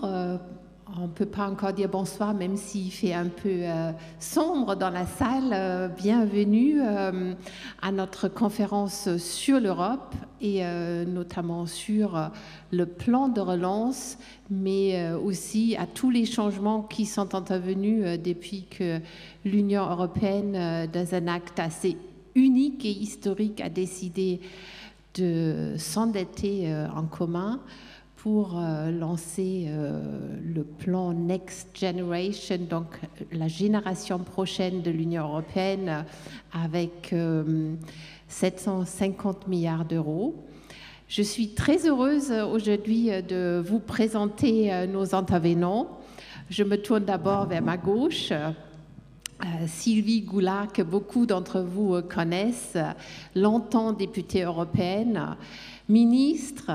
On ne peut pas encore dire bonsoir, même s'il fait un peu sombre dans la salle. Bienvenue à notre conférence sur l'Europe et notamment sur le plan de relance, mais aussi à tous les changements qui sont intervenus depuis que l'Union européenne, dans un acte assez unique et historique, a décidé de s'endetter en commun pour lancer le plan Next Generation, donc la génération prochaine de l'Union européenne, avec 750 milliards d'euros. Je suis très heureuse aujourd'hui de vous présenter nos intervenants. Je me tourne d'abord vers ma gauche. Sylvie Goulard, que beaucoup d'entre vous connaissent, longtemps députée européenne, ministre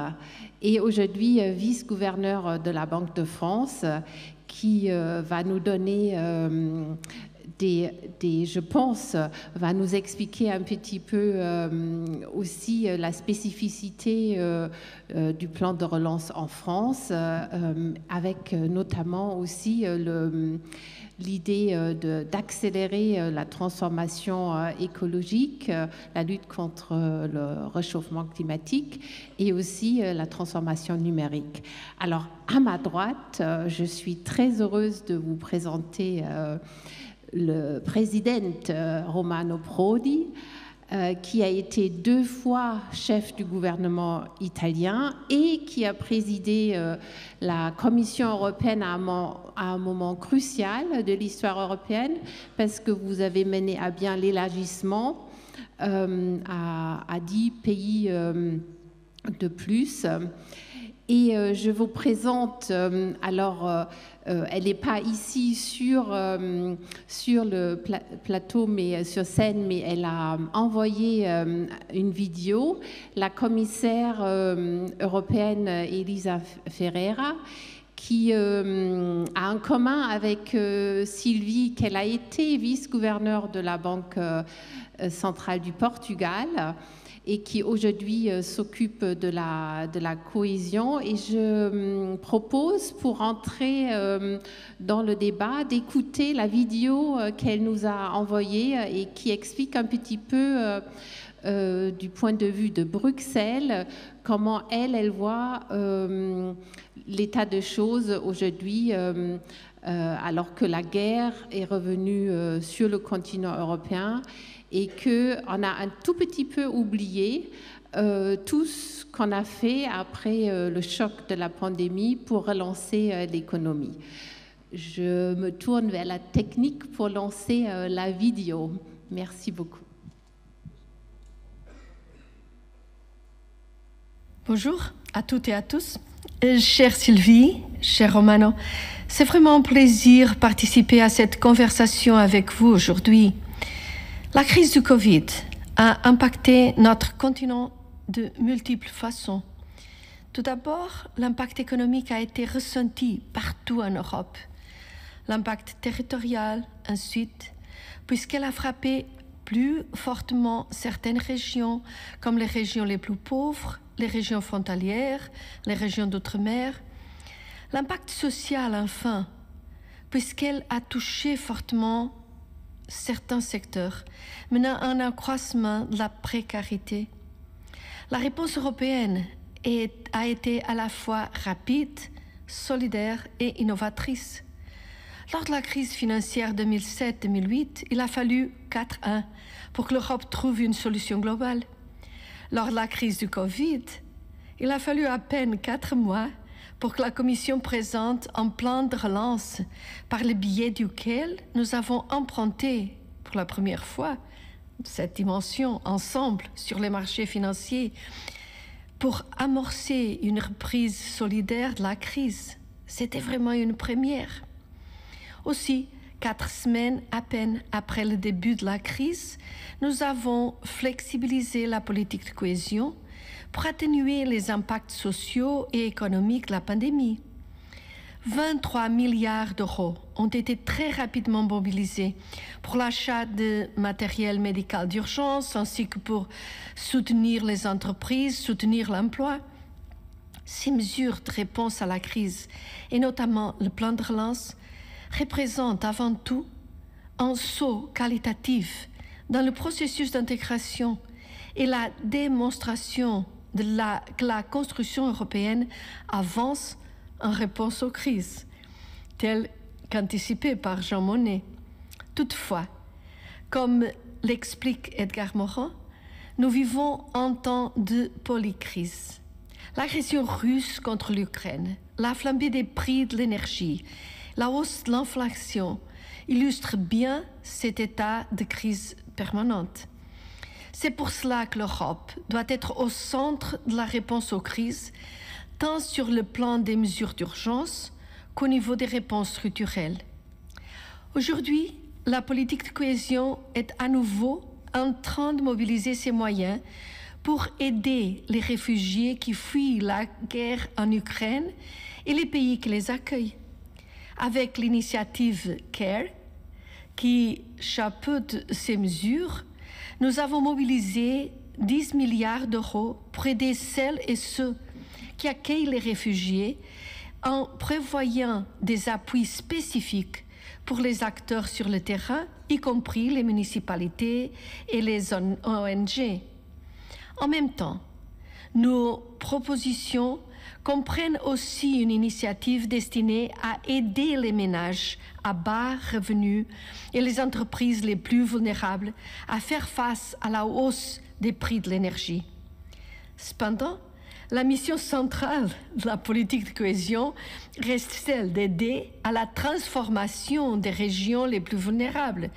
et aujourd'hui vice-gouverneur de la Banque de France, qui va nous donner je pense, va nous expliquer un petit peu aussi la spécificité du plan de relance en France, avec notamment aussi l'idée d'accélérer la transformation écologique, la lutte contre le réchauffement climatique et aussi la transformation numérique. Alors, à ma droite, je suis très heureuse de vous présenter le président Romano Prodi, qui a été 2 fois chef du gouvernement italien et qui a présidé la Commission européenne à un moment crucial de l'histoire européenne, parce que vous avez mené à bien l'élargissement à 10 pays de plus. Et je vous présente, elle n'est pas ici sur le plateau, mais sur scène, mais elle a envoyé une vidéo, la commissaire européenne Elisa Ferreira, qui a en commun avec Sylvie qu'elle a été vice-gouverneure de la Banque centrale du Portugal, et qui aujourd'hui s'occupe de la cohésion. Et je propose, pour entrer dans le débat, d'écouter la vidéo qu'elle nous a envoyée et qui explique un petit peu du point de vue de Bruxelles comment elle voit l'état de choses aujourd'hui, alors que la guerre est revenue sur le continent européen et qu'on a un tout petit peu oublié tout ce qu'on a fait après le choc de la pandémie pour relancer l'économie. Je me tourne vers la technique pour lancer la vidéo. Merci beaucoup. Bonjour à toutes et à tous. Chère Sylvie, cher Romano, c'est vraiment un plaisir de participer à cette conversation avec vous aujourd'hui. La crise du Covid a impacté notre continent de multiples façons. Tout d'abord, l'impact économique a été ressenti partout en Europe. L'impact territorial, ensuite, puisqu'elle a frappé plus fortement certaines régions, comme les régions les plus pauvres, les régions frontalières, les régions d'outre-mer. L'impact social, enfin, puisqu'elle a touché fortement certains secteurs, menant à un accroissement de la précarité. La réponse européenne a été à la fois rapide, solidaire et innovatrice. Lors de la crise financière 2007-2008, il a fallu 4 ans pour que l'Europe trouve une solution globale. Lors de la crise du Covid, il a fallu à peine 4 mois pour que la Commission présente un plan de relance par le biais duquel nous avons emprunté pour la première fois cette dimension ensemble sur les marchés financiers pour amorcer une reprise solidaire de la crise. C'était vraiment une première. Aussi, 4 semaines à peine après le début de la crise, nous avons flexibilisé la politique de cohésion pour atténuer les impacts sociaux et économiques de la pandémie. 23 milliards d'euros ont été très rapidement mobilisés pour l'achat de matériel médical d'urgence ainsi que pour soutenir les entreprises, soutenir l'emploi. Ces mesures de réponse à la crise, et notamment le plan de relance, représentent avant tout un saut qualitatif dans le processus d'intégration et la démonstration que la construction européenne avance en réponse aux crises, telle qu'anticipée par Jean Monnet. Toutefois, comme l'explique Edgar Morin, nous vivons un temps de polycrise. L'agression russe contre l'Ukraine, la flambée des prix de l'énergie, la hausse de l'inflation illustrent bien cet état de crise permanente. C'est pour cela que l'Europe doit être au centre de la réponse aux crises, tant sur le plan des mesures d'urgence qu'au niveau des réponses structurelles. Aujourd'hui, la politique de cohésion est à nouveau en train de mobiliser ses moyens pour aider les réfugiés qui fuient la guerre en Ukraine et les pays qui les accueillent. Avec l'initiative CARE, qui chapeaute ces mesures, nous avons mobilisé 10 milliards d'euros pour aider celles et ceux qui accueillent les réfugiés en prévoyant des appuis spécifiques pour les acteurs sur le terrain, y compris les municipalités et les ONG. En même temps, nos propositions comprennent aussi une initiative destinée à aider les ménages à bas revenus et les entreprises les plus vulnérables à faire face à la hausse des prix de l'énergie. Cependant, la mission centrale de la politique de cohésion reste celle d'aider à la transformation des régions les plus vulnérables,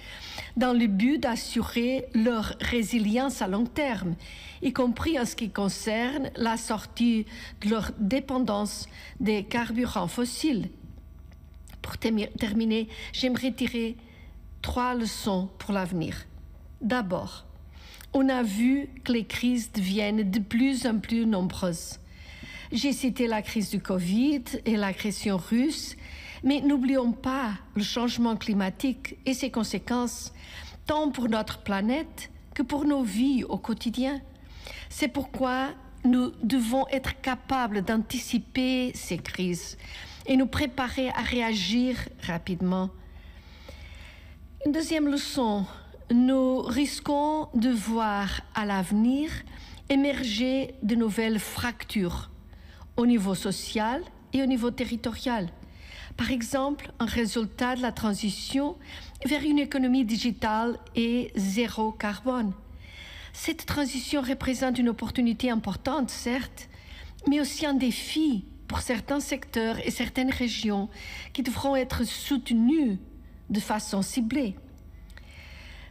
dans le but d'assurer leur résilience à long terme, y compris en ce qui concerne la sortie de leur dépendance des carburants fossiles. Pour terminer, j'aimerais tirer 3 leçons pour l'avenir. D'abord, on a vu que les crises deviennent de plus en plus nombreuses. J'ai cité la crise du Covid et l'agression russe, mais n'oublions pas le changement climatique et ses conséquences, tant pour notre planète que pour nos vies au quotidien. C'est pourquoi nous devons être capables d'anticiper ces crises et nous préparer à réagir rapidement. Une deuxième leçon, nous risquons de voir à l'avenir émerger de nouvelles fractures au niveau social et au niveau territorial. Par exemple, un résultat de la transition vers une économie digitale et zéro carbone. Cette transition représente une opportunité importante, certes, mais aussi un défi pour certains secteurs et certaines régions qui devront être soutenus de façon ciblée.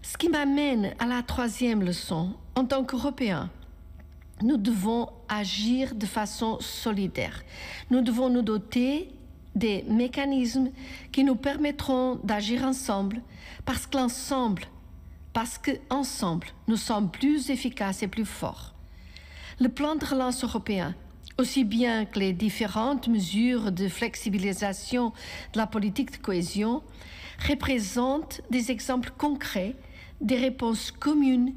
Ce qui m'amène à la troisième leçon. En tant qu'Européens, nous devons agir de façon solidaire. Nous devons nous doter des mécanismes qui nous permettront d'agir ensemble, parce qu'ensemble, nous sommes plus efficaces et plus forts. Le plan de relance européen, aussi bien que les différentes mesures de flexibilisation de la politique de cohésion, représentent des exemples concrets des réponses communes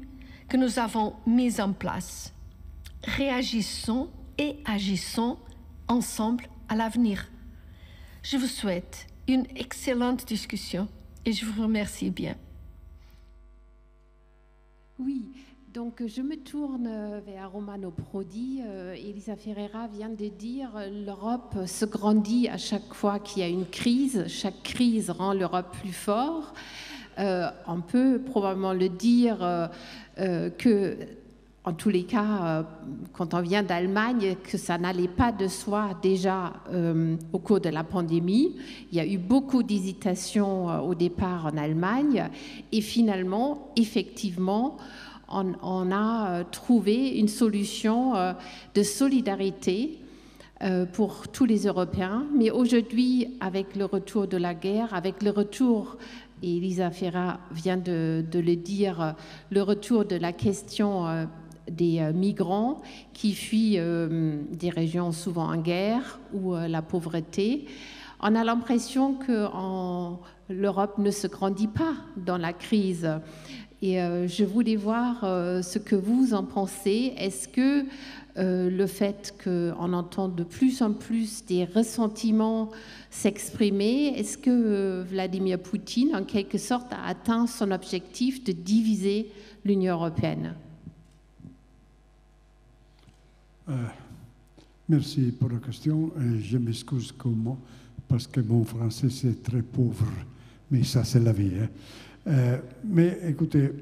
que nous avons mises en place. Réagissons et agissons ensemble à l'avenir. Je vous souhaite une excellente discussion et je vous remercie bien. Oui, donc je me tourne vers Romano Prodi. Elisa Ferreira vient de dire l'Europe se grandit à chaque fois qu'il y a une crise. Chaque crise rend l'Europe plus forte. On peut probablement le dire que, en tous les cas, quand on vient d'Allemagne, que ça n'allait pas de soi déjà au cours de la pandémie. Il y a eu beaucoup d'hésitations au départ en Allemagne et finalement, effectivement, on a trouvé une solution de solidarité pour tous les Européens. Mais aujourd'hui, avec le retour de la guerre, avec le retour, et Elisa Ferreira vient de le dire, le retour de la question des migrants qui fuient des régions souvent en guerre ou la pauvreté, On a l'impression que l'Europe ne se grandit pas dans la crise. Et je voulais voir ce que vous en pensez. Est-ce que le fait qu'on entend de plus en plus des ressentiments s'exprimer, est-ce que Vladimir Poutine, en quelque sorte, a atteint son objectif de diviser l'Union européenne? Merci pour la question. Je m'excuse parce que mon français c'est très pauvre, mais ça c'est la vie. Hein. Mais écoutez,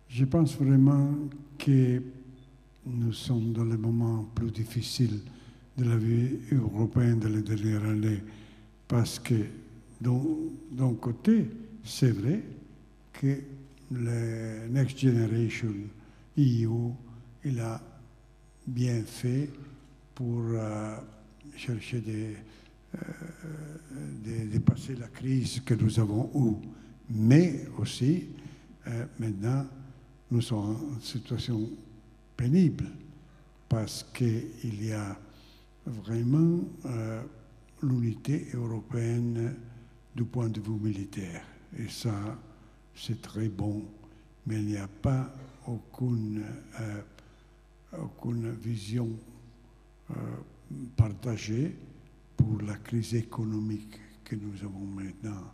je pense vraiment que nous sommes dans les moments plus difficiles de la vie européenne de la dernière année, parce que d'un côté, c'est vrai que le Next Generation EU, il a bien fait pour chercher de dépasser la crise que nous avons eue. Mais aussi, maintenant, nous sommes en situation pénible parce qu'il y a vraiment l'unité européenne du point de vue militaire. Et ça, c'est très bon, mais il n'y a pas aucune vision partagée pour la crise économique que nous avons maintenant.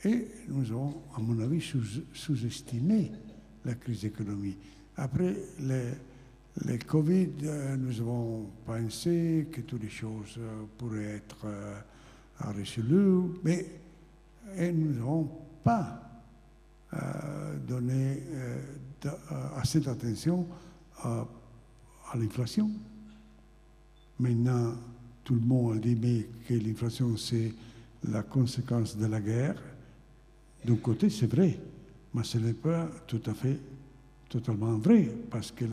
Et nous avons, à mon avis, sous-estimé la crise économique. Après le Covid, nous avons pensé que toutes les choses pourraient être résolues, mais nous n'avons pas donné assez d'attention à l'inflation. Maintenant, tout le monde dit que l'inflation, c'est la conséquence de la guerre. D'un côté, c'est vrai, mais ce n'est pas tout à fait totalement vrai, parce que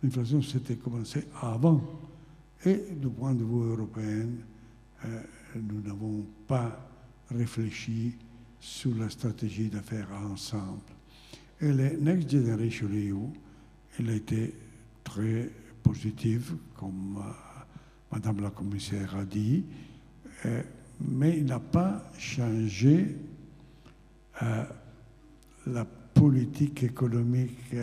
l'inflation s'était commencée avant. Et du point de vue européen, nous n'avons pas réfléchi sur la stratégie d'affaires ensemble. Et le Next Generation EU, il a été très positif, comme Madame la commissaire a dit, mais il n'a pas changé la politique économique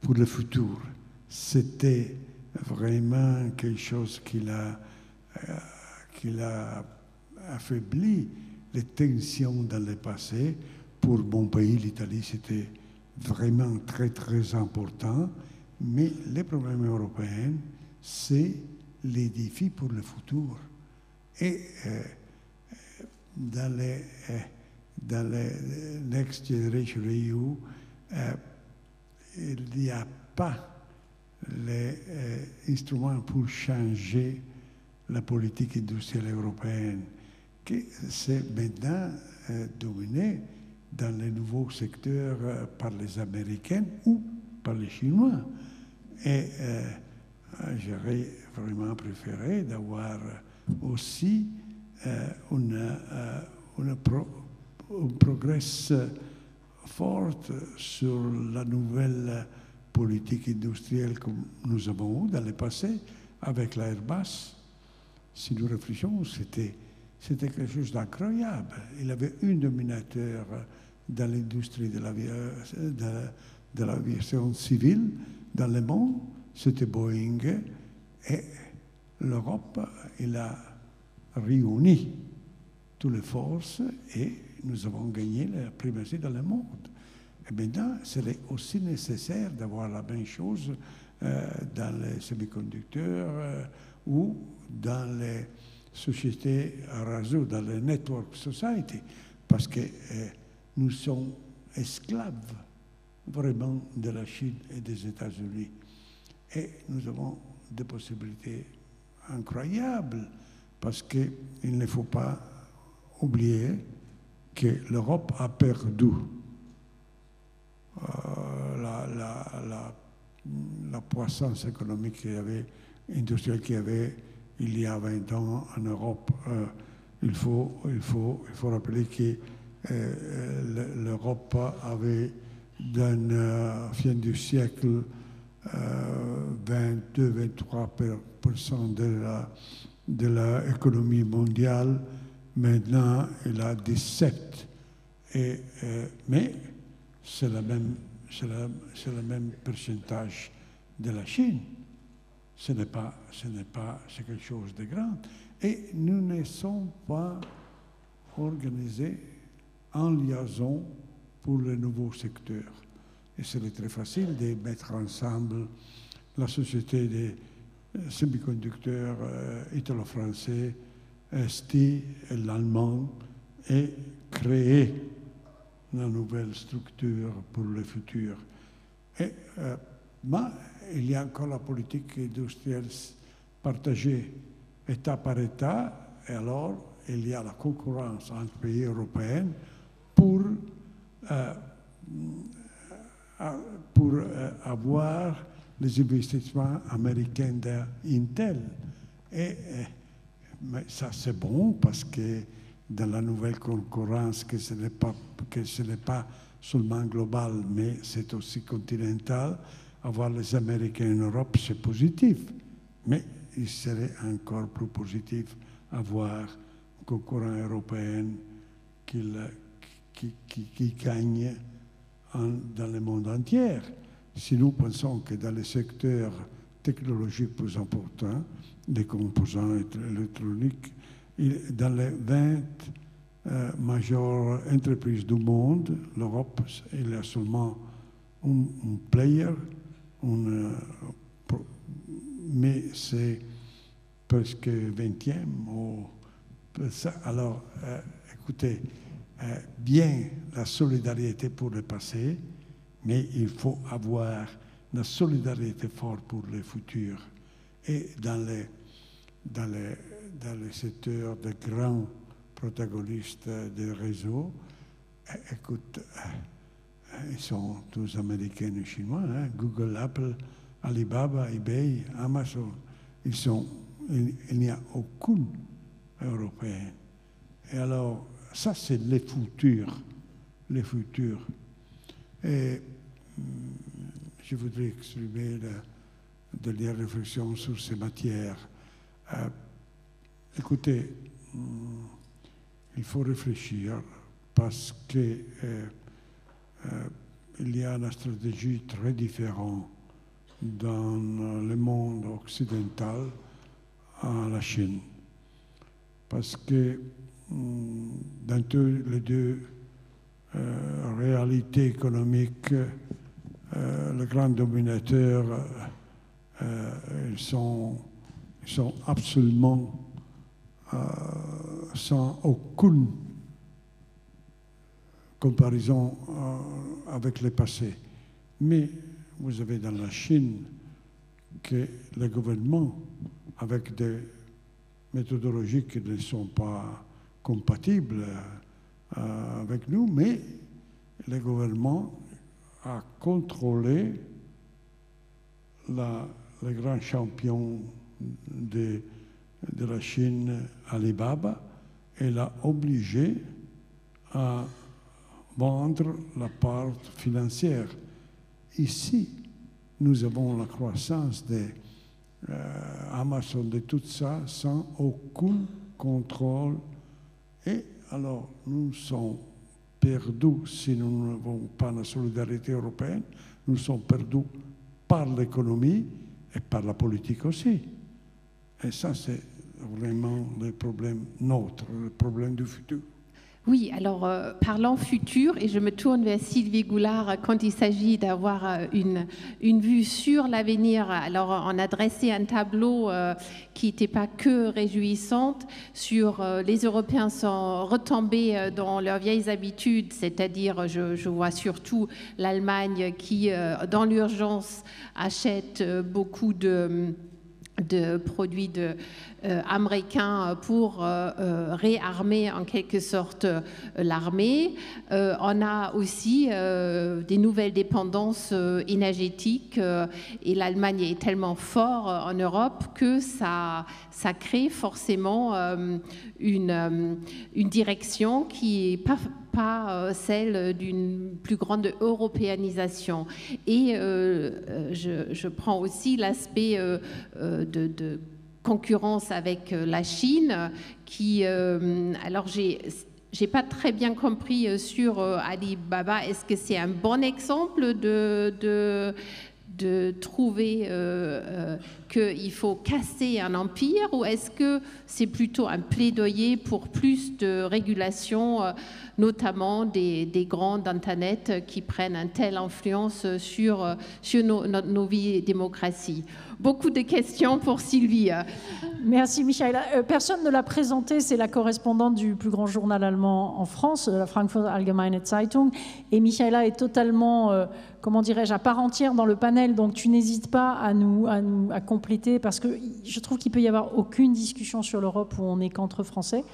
pour le futur. C'était vraiment quelque chose qu'il a affaibli les tensions dans le passé. Pour mon pays, l'Italie, c'était vraiment très, très important. Mais les problèmes européens, c'est les défis pour le futur. Et dans les Next Generation EU, il n'y a pas les instruments pour changer la politique industrielle européenne, qui c'est maintenant dominé dans les nouveaux secteurs par les Américains ou par les Chinois. Et j'aurais vraiment préféré d'avoir aussi un progrès fort sur la nouvelle politique industrielle que nous avons eue dans le passé avec l'Airbus. Si nous réfléchissons, c'était quelque chose d'incroyable. Il avait un dominateur dans l'industrie de l'aviation civile dans le monde, c'était Boeing, et l'Europe, il a réuni toutes les forces et nous avons gagné la primatie dans le monde. Et maintenant, c'est aussi nécessaire d'avoir la même chose dans les semi-conducteurs ou dans les sociétés à réseau, dans les network society, parce que nous sommes esclaves vraiment de la Chine et des États-Unis. Et nous avons des possibilités incroyables, parce qu'il ne faut pas oublier que l'Europe a perdu la puissance économique industrielle qu'il y avait il y a 20 ans en Europe. Il faut rappeler que l'Europe avait, dans la fin du siècle, 22-23% de l'économie mondiale. Maintenant, il a 17. Mais c'est le même pourcentage de la Chine. C'est quelque chose de grand. Et nous ne sommes pas organisés en liaison pour le nouveau secteur. Et c'est très facile de mettre ensemble la société des semi-conducteurs italo-français, ST et l'allemand, et créer une nouvelle structure pour le futur. Mais il y a encore la politique industrielle partagée État par État, et alors il y a la concurrence entre pays européens pour avoir les investissements américains d'Intel. Mais ça, c'est bon parce que dans la nouvelle concurrence, que ce n'est pas seulement global, mais c'est aussi continental, avoir les Américains en Europe, c'est positif. Mais il serait encore plus positif avoir un concurrent européen qui gagne dans le monde entier. Si nous pensons que dans les secteurs technologiques plus importants, les composants électroniques, dans les 20 majeures entreprises du monde, l'Europe, il y a seulement un player, mais c'est presque 20e. Alors, écoutez, bien la solidarité pour le passé, mais il faut avoir une solidarité forte pour le futur. Et dans les secteurs de grands protagonistes des réseaux, écoute, ils sont tous américains et chinois, hein? Google, Apple, Alibaba, eBay, Amazon, il n'y a aucun européen. Et alors, ça c'est les futurs. Et je voudrais exprimer de dernière réflexion sur ces matières. Écoutez, il faut réfléchir parce que il y a une stratégie très différente dans le monde occidental à la Chine. Parce que dans les deux réalités économiques, les grands dominateurs ils sont absolument sans aucune comparaison avec le passé. Mais vous avez dans la Chine que les gouvernements, avec des méthodologies qui ne sont pas compatibles avec nous, mais le gouvernement a contrôlé le grand champion de la Chine, Alibaba, et l'a obligé à vendre la part financière. Ici, nous avons la croissance de Amazon, de tout ça, sans aucun contrôle. Et alors, nous sommes perdus si nous n'avons pas la solidarité européenne. Nous sommes perdus par l'économie et par la politique aussi. Et ça, c'est vraiment le problème nôtre, le problème du futur. Oui, alors parlant futur, et je me tourne vers Sylvie Goulard quand il s'agit d'avoir une vue sur l'avenir. Alors on a dressé un tableau qui n'était pas que réjouissante sur les Européens sont retombés dans leurs vieilles habitudes, c'est-à-dire je vois surtout l'Allemagne qui, dans l'urgence, achète beaucoup de produits américains pour réarmer en quelque sorte l'armée. On a aussi des nouvelles dépendances énergétiques et l'Allemagne est tellement fort en Europe que ça crée forcément une direction qui n'est pas celle d'une plus grande européanisation. Et je prends aussi l'aspect de concurrence avec la Chine, qui, alors j'ai pas très bien compris sur Alibaba. Est-ce que c'est un bon exemple de trouver qu'il faut casser un empire, ou est-ce que c'est plutôt un plaidoyer pour plus de régulation, notamment des grands Internet qui prennent une telle influence sur nos vies démocraties? Beaucoup de questions pour Sylvie. Merci Michaela. Personne ne l'a présentée, c'est la correspondante du plus grand journal allemand en France, la Frankfurter Allgemeine Zeitung, et Michaela est totalement, comment dirais-je, à part entière dans le panel, donc tu n'hésites pas à compléter, parce que je trouve qu'il peut y avoir aucune discussion sur l'Europe où on n'est qu'entre Français.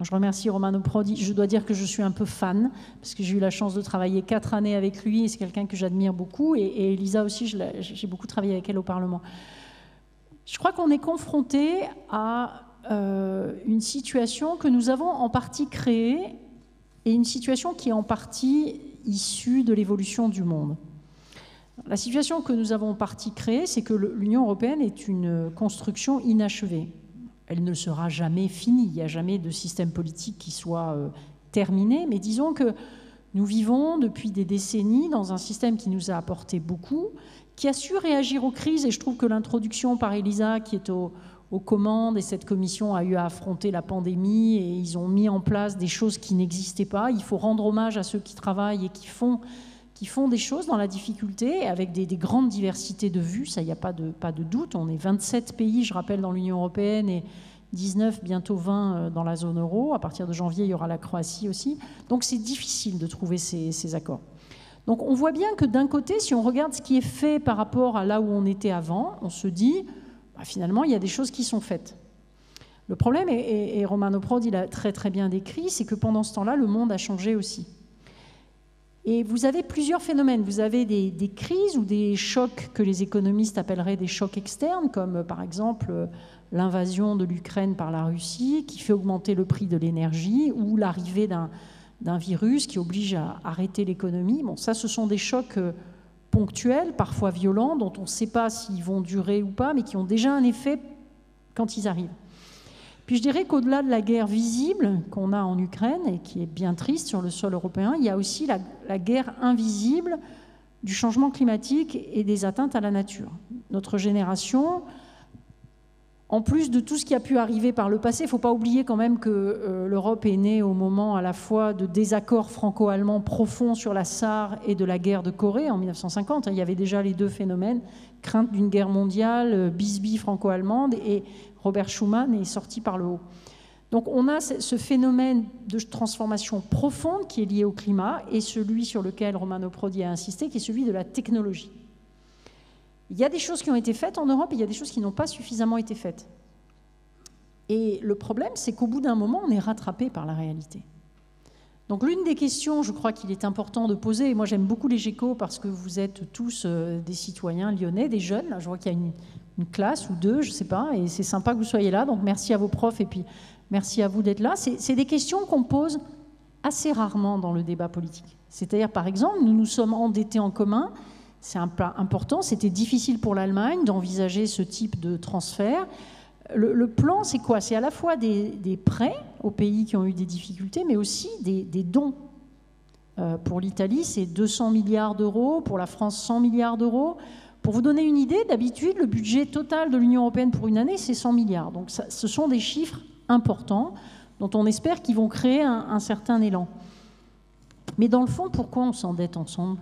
Je remercie Romano Prodi. Je dois dire que je suis un peu fan, parce que j'ai eu la chance de travailler 4 années avec lui, et c'est quelqu'un que j'admire beaucoup. Et Elisa aussi, j'ai beaucoup travaillé avec elle au Parlement. Je crois qu'on est confronté à une situation que nous avons en partie créée, et une situation qui est en partie issue de l'évolution du monde. La situation que nous avons en partie créée, c'est que l'Union européenne est une construction inachevée. Elle ne sera jamais finie, il n'y a jamais de système politique qui soit terminé, mais disons que nous vivons depuis des décennies dans un système qui nous a apporté beaucoup, qui a su réagir aux crises, et je trouve que l'introduction par Elisa, qui est aux commandes, et cette commission a eu à affronter la pandémie, et ils ont mis en place des choses qui n'existaient pas. Il faut rendre hommage à ceux qui travaillent et qui font des choses dans la difficulté, avec des grandes diversités de vues, ça, il n'y a pas de doute. On est 27 pays, je rappelle, dans l'Union européenne, et 19, bientôt 20 dans la zone euro. À partir de janvier, il y aura la Croatie aussi. Donc c'est difficile de trouver ces accords. Donc on voit bien que d'un côté, si on regarde ce qui est fait par rapport à là où on était avant, on se dit, finalement, il y a des choses qui sont faites. Le problème, et Romano Prodi l'a très très bien décrit, c'est que pendant ce temps-là, le monde a changé aussi. Et vous avez plusieurs phénomènes. Vous avez des crises ou des chocs que les économistes appelleraient des chocs externes, comme par exemple l'invasion de l'Ukraine par la Russie, qui fait augmenter le prix de l'énergie, ou l'arrivée d'un virus qui oblige à arrêter l'économie. Bon, ça, ce sont des chocs ponctuels, parfois violents, dont on ne sait pas s'ils vont durer ou pas, mais qui ont déjà un effet quand ils arrivent. Puis je dirais qu'au-delà de la guerre visible qu'on a en Ukraine, et qui est bien triste sur le sol européen, il y a aussi la guerre invisible du changement climatique et des atteintes à la nature. Notre génération, en plus de tout ce qui a pu arriver par le passé, il ne faut pas oublier quand même que l'Europe est née au moment à la fois de désaccords franco-allemands profonds sur la Sarre et de la guerre de Corée en 1950. Il y avait déjà les deux phénomènes, crainte d'une guerre mondiale, bisbille franco-allemande, et Robert Schuman est sorti par le haut. Donc on a ce phénomène de transformation profonde qui est lié au climat, et celui sur lequel Romano Prodi a insisté, qui est celui de la technologie. Il y a des choses qui ont été faites en Europe, et il y a des choses qui n'ont pas suffisamment été faites. Et le problème, c'est qu'au bout d'un moment, on est rattrapé par la réalité. Donc l'une des questions, je crois qu'il est important de poser, et moi j'aime beaucoup les GECO parce que vous êtes tous des citoyens lyonnais, des jeunes, là, je vois qu'il y a une classe ou deux, je ne sais pas, et c'est sympa que vous soyez là, donc merci à vos profs, et puis merci à vous d'être là. C'est des questions qu'on pose assez rarement dans le débat politique. C'est-à-dire, par exemple, nous nous sommes endettés en commun, c'est un pas important, c'était difficile pour l'Allemagne d'envisager ce type de transfert. Le plan, c'est quoi? C'est à la fois des prêts aux pays qui ont eu des difficultés, mais aussi des dons. Pour l'Italie, c'est 200 milliards d'euros, pour la France, 100 milliards d'euros. Pour vous donner une idée, d'habitude, le budget total de l'Union européenne pour une année, c'est 100 milliards. Donc ce sont des chiffres importants dont on espère qu'ils vont créer un certain élan. Mais dans le fond, pourquoi on s'endette ensemble?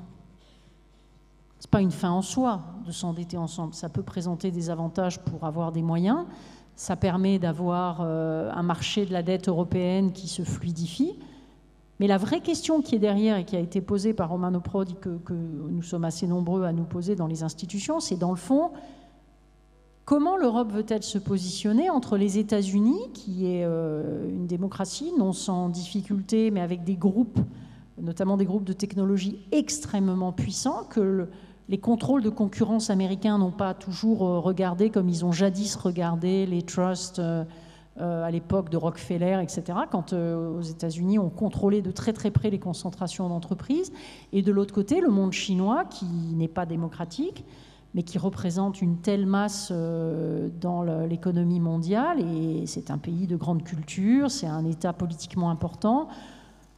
Ce n'est pas une fin en soi de s'endetter ensemble. Ça peut présenter des avantages pour avoir des moyens. Ça permet d'avoir un marché de la dette européenne qui se fluidifie. Mais la vraie question qui est derrière et qui a été posée par Romano Prodi, que nous sommes assez nombreux à nous poser dans les institutions, c'est dans le fond, comment l'Europe veut-elle se positionner entre les États-Unis, qui est une démocratie non sans difficulté, mais avec des groupes, notamment des groupes de technologie extrêmement puissants, que les contrôles de concurrence américains n'ont pas toujours regardé comme ils ont jadis regardé les trusts à l'époque de Rockefeller, etc., quand aux États-Unis on contrôlait de très très près les concentrations d'entreprises, et de l'autre côté le monde chinois qui n'est pas démocratique, mais qui représente une telle masse dans l'économie mondiale, et c'est un pays de grande culture, c'est un État politiquement important,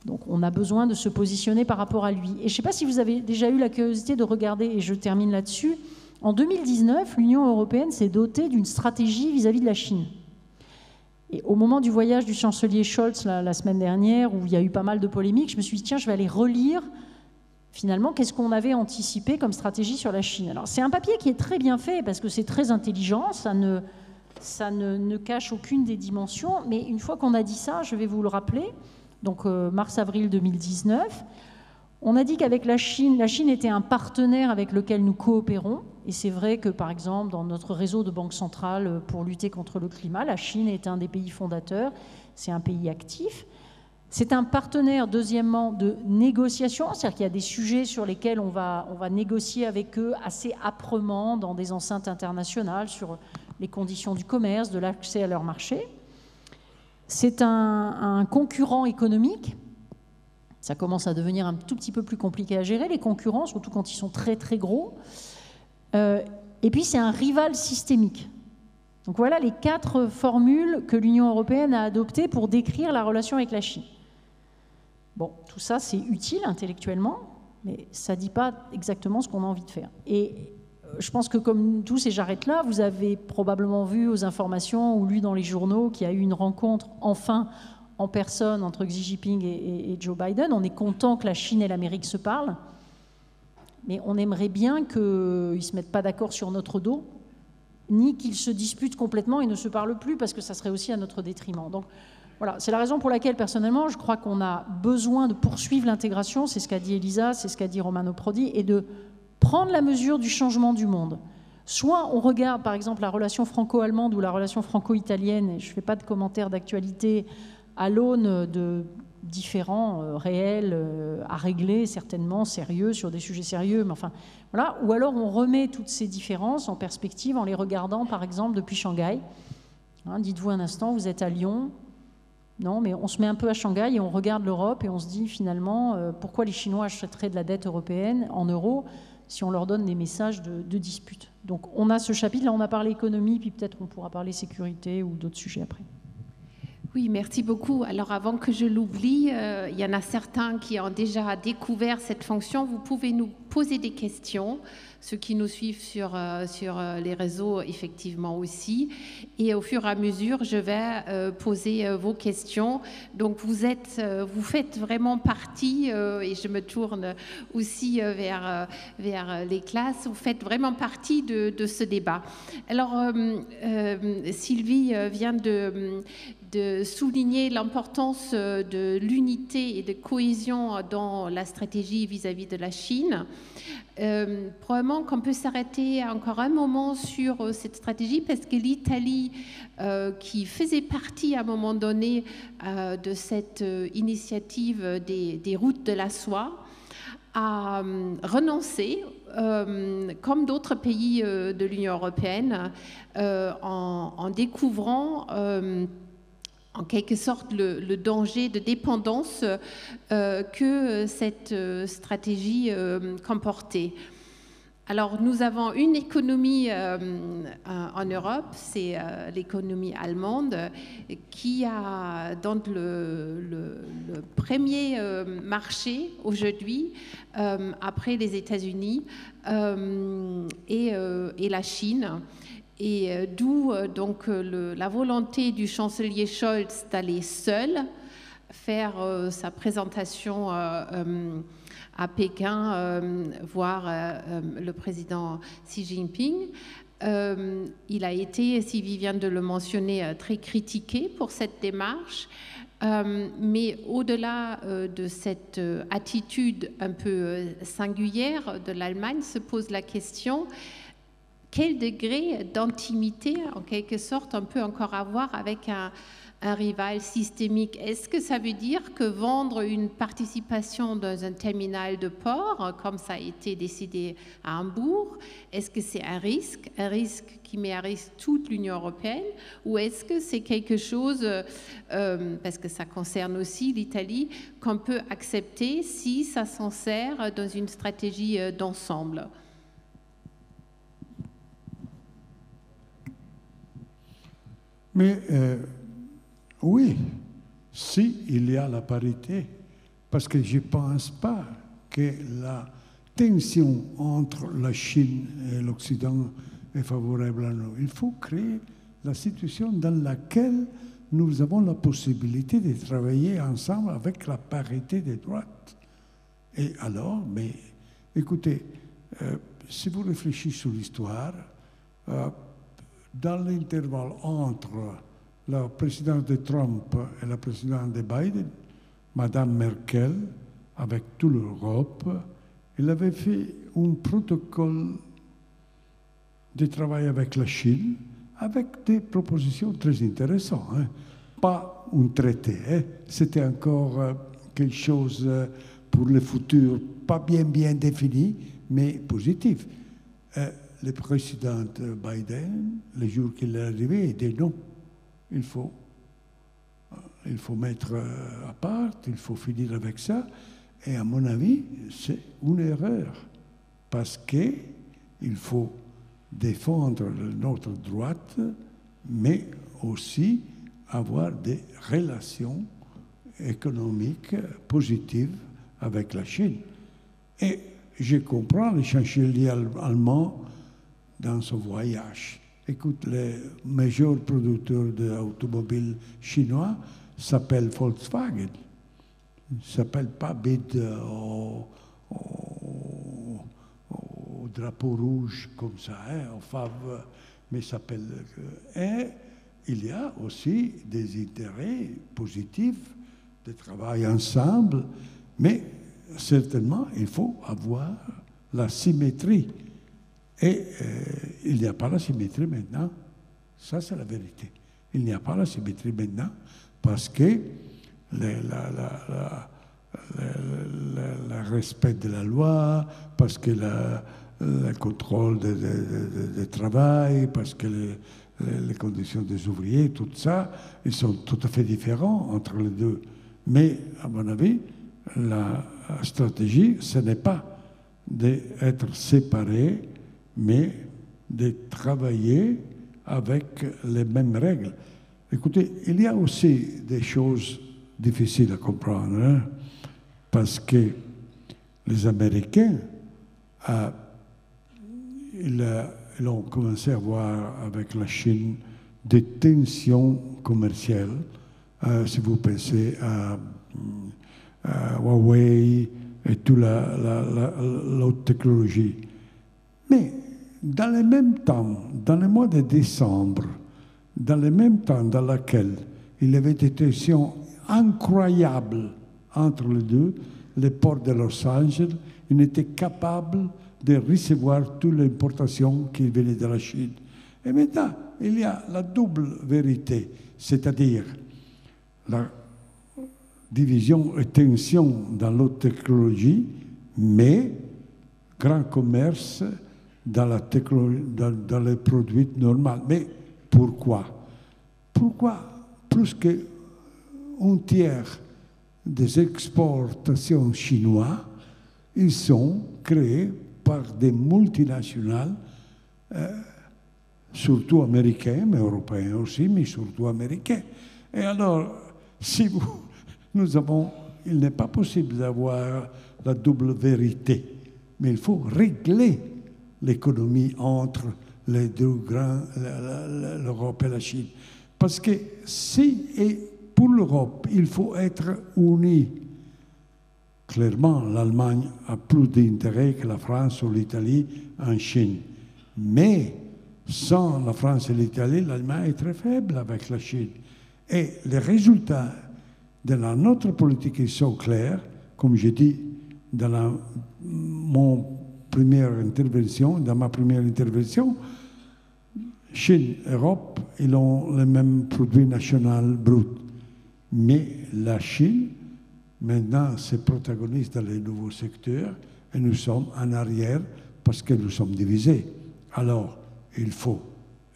donc on a besoin de se positionner par rapport à lui. Et je ne sais pas si vous avez déjà eu la curiosité de regarder, et je termine là-dessus, en 2019, l'Union européenne s'est dotée d'une stratégie vis-à-vis de la Chine. Et au moment du voyage du chancelier Scholz la semaine dernière, où il y a eu pas mal de polémiques, je me suis dit, tiens, je vais aller relire finalement, qu'est-ce qu'on avait anticipé comme stratégie sur la Chine? Alors, c'est un papier qui est très bien fait parce que c'est très intelligent, ça ne cache aucune des dimensions, mais une fois qu'on a dit ça, je vais vous le rappeler, donc mars-avril 2019, on a dit qu'avec la Chine était un partenaire avec lequel nous coopérons, et c'est vrai que, par exemple, dans notre réseau de banques centrales pour lutter contre le climat, la Chine est un des pays fondateurs, c'est un pays actif. C'est un partenaire, deuxièmement, de négociation, c'est-à-dire qu'il y a des sujets sur lesquels on va négocier avec eux assez âprement dans des enceintes internationales sur les conditions du commerce, de l'accès à leur marché. C'est un concurrent économique. Ça commence à devenir un tout petit peu plus compliqué à gérer, les concurrents, surtout quand ils sont très très gros. Et puis c'est un rival systémique. Donc voilà les 4 formules que l'Union européenne a adoptées pour décrire la relation avec la Chine. Bon, tout ça, c'est utile intellectuellement, mais ça ne dit pas exactement ce qu'on a envie de faire. Et je pense que comme tous, et j'arrête là, vous avez probablement vu aux informations ou lu dans les journaux qu'il y a eu une rencontre, enfin, en personne entre Xi Jinping et Joe Biden. On est content que la Chine et l'Amérique se parlent, mais on aimerait bien qu'ils ne se mettent pas d'accord sur notre dos, ni qu'ils se disputent complètement et ne se parlent plus, parce que ça serait aussi à notre détriment. Donc, voilà, c'est la raison pour laquelle, personnellement, je crois qu'on a besoin de poursuivre l'intégration, c'est ce qu'a dit Elisa, c'est ce qu'a dit Romano Prodi, et de prendre la mesure du changement du monde. Soit on regarde, par exemple, la relation franco-allemande ou la relation franco-italienne, et je ne fais pas de commentaires d'actualité, à l'aune de différents réels à régler, certainement sérieux, sur des sujets sérieux, mais enfin, voilà. Ou alors on remet toutes ces différences en perspective en les regardant, par exemple, depuis Shanghai. Hein, dites-vous un instant, vous êtes à Lyon. Non, mais on se met un peu à Shanghai et on regarde l'Europe et on se dit finalement pourquoi les Chinois achèteraient de la dette européenne en euros si on leur donne des messages de dispute. Donc on a ce chapitre, là on a parlé économie, puis peut-être on pourra parler sécurité ou d'autres sujets après. Oui, merci beaucoup. Alors avant que je l'oublie, il y en a certains qui ont déjà découvert cette fonction. Vous pouvez nous poser des questions, ceux qui nous suivent sur les réseaux effectivement aussi. Et au fur et à mesure, je vais poser vos questions. Donc vous faites vraiment partie, et je me tourne aussi vers les classes, vous faites vraiment partie de ce débat. Alors Sylvie vient de souligner l'importance de l'unité et de cohésion dans la stratégie vis-à-vis de la Chine. Probablement qu'on peut s'arrêter encore un moment sur cette stratégie parce que l'Italie, qui faisait partie à un moment donné de cette initiative des routes de la soie, a renoncé, comme d'autres pays de l'Union européenne, en découvrant en quelque sorte le danger de dépendance que cette stratégie comportait. Alors nous avons une économie en Europe, c'est l'économie allemande, qui a donc le premier marché aujourd'hui, après les États-Unis et la Chine. Et d'où donc la volonté du chancelier Scholz d'aller seul faire sa présentation à Pékin, voir le président Xi Jinping. Il a été, Sylvie vient de le mentionner, très critiqué pour cette démarche. Mais au-delà de cette attitude un peu singulière de l'Allemagne, se pose la question: quel degré d'intimité, en quelque sorte, on peut encore avoir avec un rival systémique? Est-ce que ça veut dire que vendre une participation dans un terminal de port, comme ça a été décidé à Hambourg, est-ce que c'est un risque qui met à risque toute l'Union européenne, ou est-ce que c'est quelque chose, parce que ça concerne aussi l'Italie, qu'on peut accepter si ça s'en sert dans une stratégie d'ensemble? Mais oui, si il y a la parité, parce que je ne pense pas que la tension entre la Chine et l'Occident est favorable à nous. Il faut créer la situation dans laquelle nous avons la possibilité de travailler ensemble avec la parité des droites. Et alors, mais écoutez, si vous réfléchissez sur l'histoire, dans l'intervalle entre la présidence de Trump et la présidence de Biden, Madame Merkel, avec toute l'Europe, elle avait fait un protocole de travail avec la Chine, avec des propositions très intéressantes. Hein. Pas un traité, hein. C'était encore quelque chose pour le futur, pas bien défini, mais positif. Le président Biden, le jour qu'il est arrivé, il dit non, il faut mettre à part, il faut finir avec ça. Et à mon avis, c'est une erreur, parce qu'il faut défendre notre droite, mais aussi avoir des relations économiques positives avec la Chine. Et je comprends le chancelier allemand dans son voyage. Écoute, les majeurs producteurs d'automobiles chinois s'appellent Volkswagen. Ils ne s'appellent pas BID au drapeau rouge comme ça, hein, au FAV, mais s'appelle. Et il y a aussi des intérêts positifs de travailler ensemble, mais certainement il faut avoir la symétrie. Et il n'y a pas la symétrie maintenant. Ça, c'est la vérité. Il n'y a pas la symétrie maintenant parce que le respect de la loi, parce que le contrôle du travail, parce que les conditions des ouvriers, tout ça, ils sont tout à fait différents entre les deux. Mais, à mon avis, la stratégie, ce n'est pas d'être séparés, mais de travailler avec les mêmes règles. Écoutez, il y a aussi des choses difficiles à comprendre, hein, parce que les Américains, ils ont commencé à avoir avec la Chine des tensions commerciales. Si vous pensez à Huawei et toute l'autre technologie. Mais dans le même temps, dans le mois de décembre, dans le même temps dans lequel il y avait des tensions incroyables entre les deux, les ports de Los Angeles, ils étaient capables de recevoir toute l'importation qui venait de la Chine. Et maintenant, il y a la double vérité, c'est-à-dire la division et tension dans l'autre technologie, mais grand commerce dans les produits normaux. Mais pourquoi? Pourquoi plus qu'un tiers des exportations chinoises, ils sont créés par des multinationales, surtout américains, mais européens aussi, mais surtout américains. Et alors, si il n'est pas possible d'avoir la double vérité, mais il faut régler l'économie entre les deux grands, l'Europe et la Chine. Parce que pour l'Europe, il faut être unis. Clairement, l'Allemagne a plus d'intérêt que la France ou l'Italie en Chine. Mais sans la France et l'Italie, l'Allemagne est très faible avec la Chine. Et les résultats de notre politique ils sont clairs, comme je dis dans ma première intervention, Chine, Europe, ils ont le même produit national brut. Mais la Chine, maintenant, c'est protagoniste dans les nouveaux secteurs et nous sommes en arrière parce que nous sommes divisés. Alors, il faut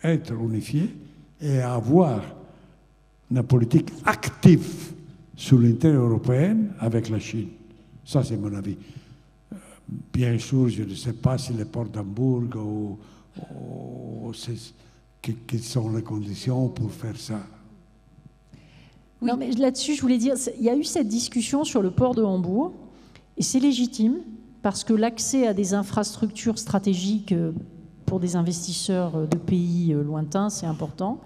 être unifiés et avoir une politique active sur l'intérêt européen avec la Chine. Ça, c'est mon avis. Bien sûr, je ne sais pas si les ports d'Hambourg ou quelles sont les conditions pour faire ça? Oui. Non, mais là-dessus, je voulais dire, il y a eu cette discussion sur le port de Hambourg, et c'est légitime, parce que l'accès à des infrastructures stratégiques pour des investisseurs de pays lointains, c'est important.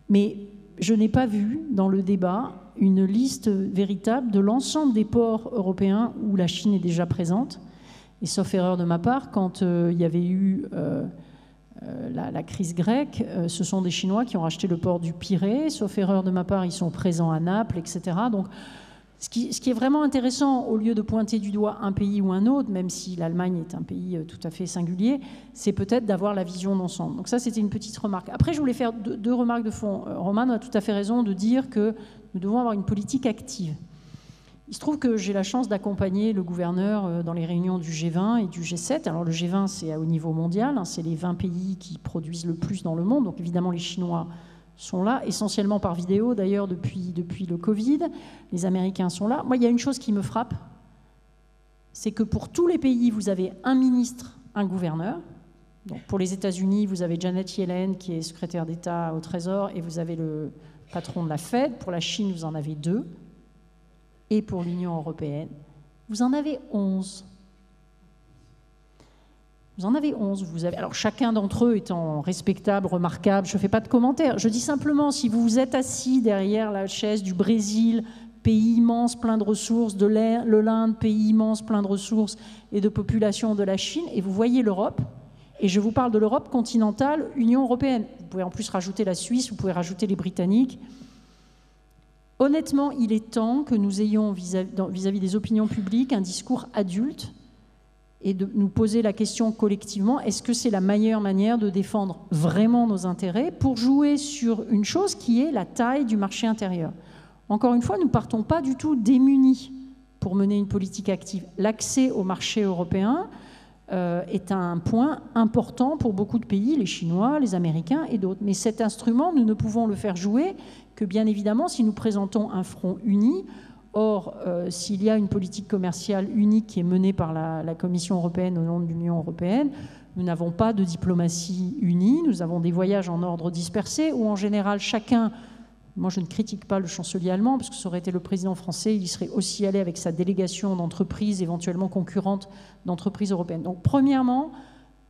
Mais je n'ai pas vu dans le débat une liste véritable de l'ensemble des ports européens où la Chine est déjà présente. Et sauf erreur de ma part, quand il y avait eu la crise grecque, ce sont des Chinois qui ont racheté le port du Pirée. Sauf erreur de ma part, ils sont présents à Naples, etc. Donc, ce qui est vraiment intéressant, au lieu de pointer du doigt un pays ou un autre, même si l'Allemagne est un pays tout à fait singulier, c'est peut-être d'avoir la vision d'ensemble. Donc ça, c'était une petite remarque. Après, je voulais faire deux remarques de fond. Romane a tout à fait raison de dire que nous devons avoir une politique active. Il se trouve que j'ai la chance d'accompagner le gouverneur dans les réunions du G20 et du G7. Alors le G20, c'est au niveau mondial, hein, c'est les 20 pays qui produisent le plus dans le monde. Donc évidemment, les Chinois sont là, essentiellement par vidéo d'ailleurs depuis le Covid. Les Américains sont là. Moi, il y a une chose qui me frappe, c'est que pour tous les pays, vous avez un ministre, un gouverneur. Donc pour les États-Unis, vous avez Janet Yellen qui est secrétaire d'État au Trésor et vous avez le patron de la Fed. Pour la Chine, vous en avez 2. Et pour l'Union européenne, vous en avez 11. Vous en avez 11. Alors chacun d'entre eux étant respectable, remarquable, je ne fais pas de commentaires. Je dis simplement, si vous vous êtes assis derrière la chaise du Brésil, pays immense, plein de ressources, de l'Inde, pays immense, plein de ressources et de population de la Chine, et vous voyez l'Europe, et je vous parle de l'Europe continentale, Union européenne. Vous pouvez en plus rajouter la Suisse, vous pouvez rajouter les Britanniques. Honnêtement, il est temps que nous ayons vis-à-vis des opinions publiques un discours adulte et de nous poser la question collectivement, est-ce que c'est la meilleure manière de défendre vraiment nos intérêts pour jouer sur une chose qui est la taille du marché intérieur? Encore une fois, nous ne partons pas du tout démunis pour mener une politique active. L'accès au marché européen est un point important pour beaucoup de pays, les Chinois, les Américains et d'autres. Mais cet instrument, nous ne pouvons le faire jouer que bien évidemment si nous présentons un front uni. Or, s'il y a une politique commerciale unique qui est menée par la Commission européenne au nom de l'Union européenne, nous n'avons pas de diplomatie unie, nous avons des voyages en ordre dispersé où en général chacun, moi je ne critique pas le chancelier allemand parce que ça aurait été le président français, il y serait aussi allé avec sa délégation d'entreprises éventuellement concurrentes d'entreprises européennes. Donc premièrement,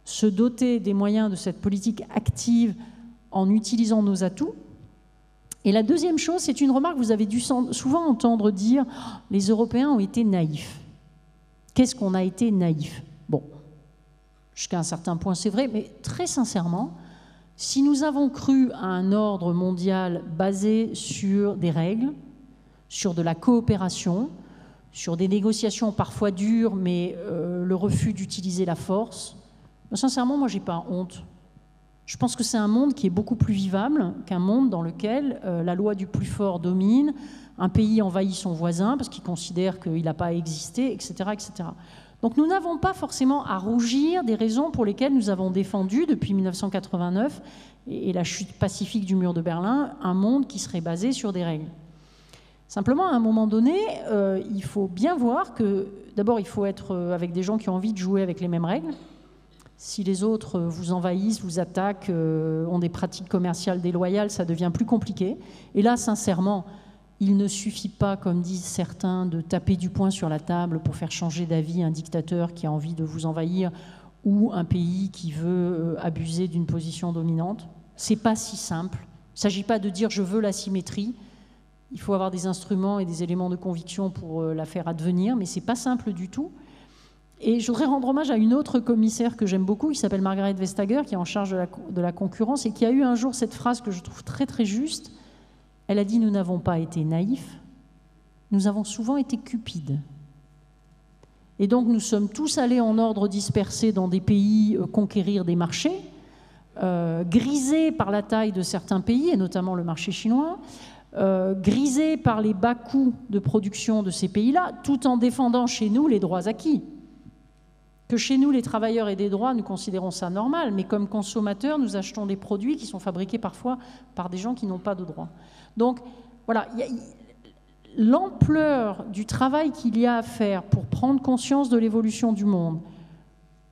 se doter des moyens de cette politique active en utilisant nos atouts. Et la deuxième chose, c'est une remarque que vous avez dû souvent entendre dire « les Européens ont été naïfs ». Qu'est-ce qu'on a été naïfs? Bon, jusqu'à un certain point c'est vrai, mais très sincèrement, si nous avons cru à un ordre mondial basé sur des règles, sur de la coopération, sur des négociations parfois dures, mais le refus d'utiliser la force, sincèrement, moi, je n'ai pas honte. Je pense que c'est un monde qui est beaucoup plus vivable qu'un monde dans lequel la loi du plus fort domine, un pays envahit son voisin parce qu'il considère qu'il n'a pas existé, etc., etc. Donc nous n'avons pas forcément à rougir des raisons pour lesquelles nous avons défendu depuis 1989 et la chute pacifique du mur de Berlin, un monde qui serait basé sur des règles. Simplement, à un moment donné, il faut bien voir que, d'abord, il faut être avec des gens qui ont envie de jouer avec les mêmes règles. Si les autres vous envahissent, vous attaquent, ont des pratiques commerciales déloyales, ça devient plus compliqué. Et là, sincèrement, il ne suffit pas, comme disent certains, de taper du poing sur la table pour faire changer d'avis un dictateur qui a envie de vous envahir ou un pays qui veut abuser d'une position dominante. C'est pas si simple. Il ne s'agit pas de dire « je veux la symétrie ». Il faut avoir des instruments et des éléments de conviction pour la faire advenir, mais ce n'est pas simple du tout. Et je voudrais rendre hommage à une autre commissaire que j'aime beaucoup, qui s'appelle Margrethe Vestager, qui est en charge de la concurrence et qui a eu un jour cette phrase que je trouve très très juste. Elle a dit « Nous n'avons pas été naïfs, nous avons souvent été cupides ». Et donc nous sommes tous allés en ordre dispersé dans des pays conquérir des marchés, grisés par la taille de certains pays, et notamment le marché chinois, grisés par les bas coûts de production de ces pays-là, tout en défendant chez nous les droits acquis. Que chez nous, les travailleurs aient des droits, nous considérons ça normal, mais comme consommateurs, nous achetons des produits qui sont fabriqués parfois par des gens qui n'ont pas de droits. Donc, voilà, l'ampleur du travail qu'il y a à faire pour prendre conscience de l'évolution du monde,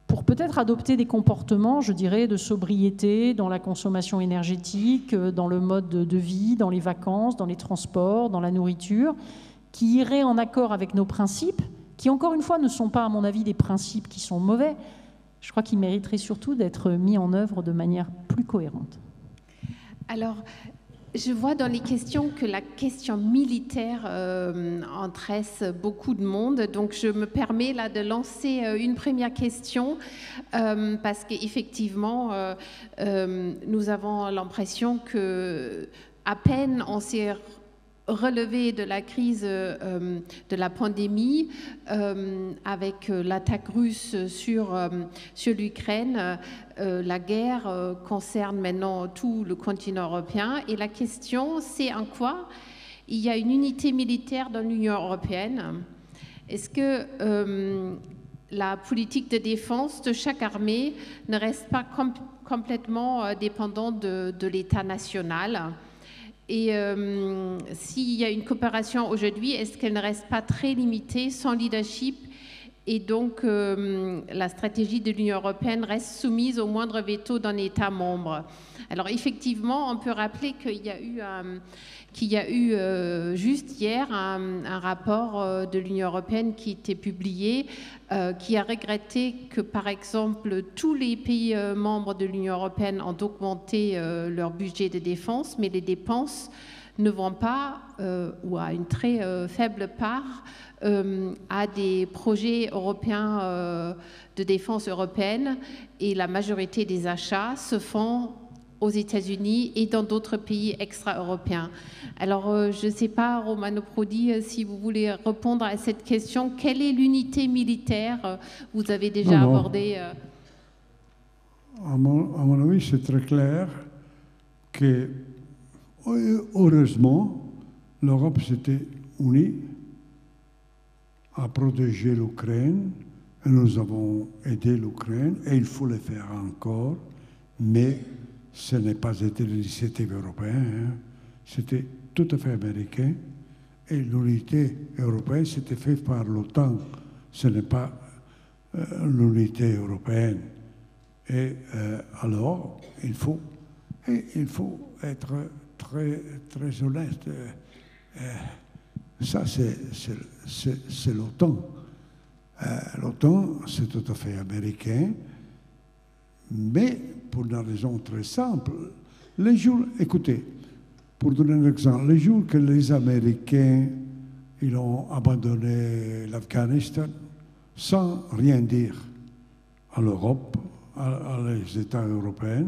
pour peut-être adopter des comportements, je dirais, de sobriété dans la consommation énergétique, dans le mode de vie, dans les vacances, dans les transports, dans la nourriture, qui iraient en accord avec nos principes, qui encore une fois ne sont pas, à mon avis, des principes qui sont mauvais. Je crois qu'ils mériteraient surtout d'être mis en œuvre de manière plus cohérente. Alors, je vois dans les questions que la question militaire intéresse beaucoup de monde. Donc, je me permets là de lancer une première question parce qu'effectivement, nous avons l'impression que à peine on s'est relevé de la crise de la pandémie avec l'attaque russe sur l'Ukraine. La guerre concerne maintenant tout le continent européen et la question c'est en quoi il y a une unité militaire dans l'Union européenne. Est-ce que la politique de défense de chaque armée ne reste pas complètement dépendante de l'État national? Et s'il y a une coopération aujourd'hui, est-ce qu'elle ne reste pas très limitée, sans leadership? Et donc, la stratégie de l'Union européenne reste soumise au moindre veto d'un État membre. Alors, effectivement, on peut rappeler qu'il y a eu juste hier un rapport de l'Union européenne qui était publié, qui a regretté que, par exemple, tous les pays membres de l'Union européenne ont augmenté leur budget de défense, mais les dépenses ne vont pas, ou à une très faible part, à des projets européens de défense européenne, et la majorité des achats se font aux États-Unis et dans d'autres pays extra-européens. Alors, je ne sais pas, Romano Prodi, si vous voulez répondre à cette question. Quelle est l'unité militaire? Vous avez déjà abordé... À mon avis, c'est très clair que, heureusement, l'Europe s'était unie à protéger l'Ukraine. Nous avons aidé l'Ukraine et il faut le faire encore, mais ce n'est pas été l'initiative européenne, c'était tout à fait américain. Et l'unité européenne, c'était fait par l'OTAN. Ce n'est pas l'unité européenne. Et alors, il faut être très, très honnête. Ça, c'est l'OTAN. L'OTAN, c'est tout à fait américain, mais pour une raison très simple. Les jours, écoutez, pour donner un exemple, les jours que les Américains ils ont abandonné l'Afghanistan sans rien dire à l'Europe, à les États européens,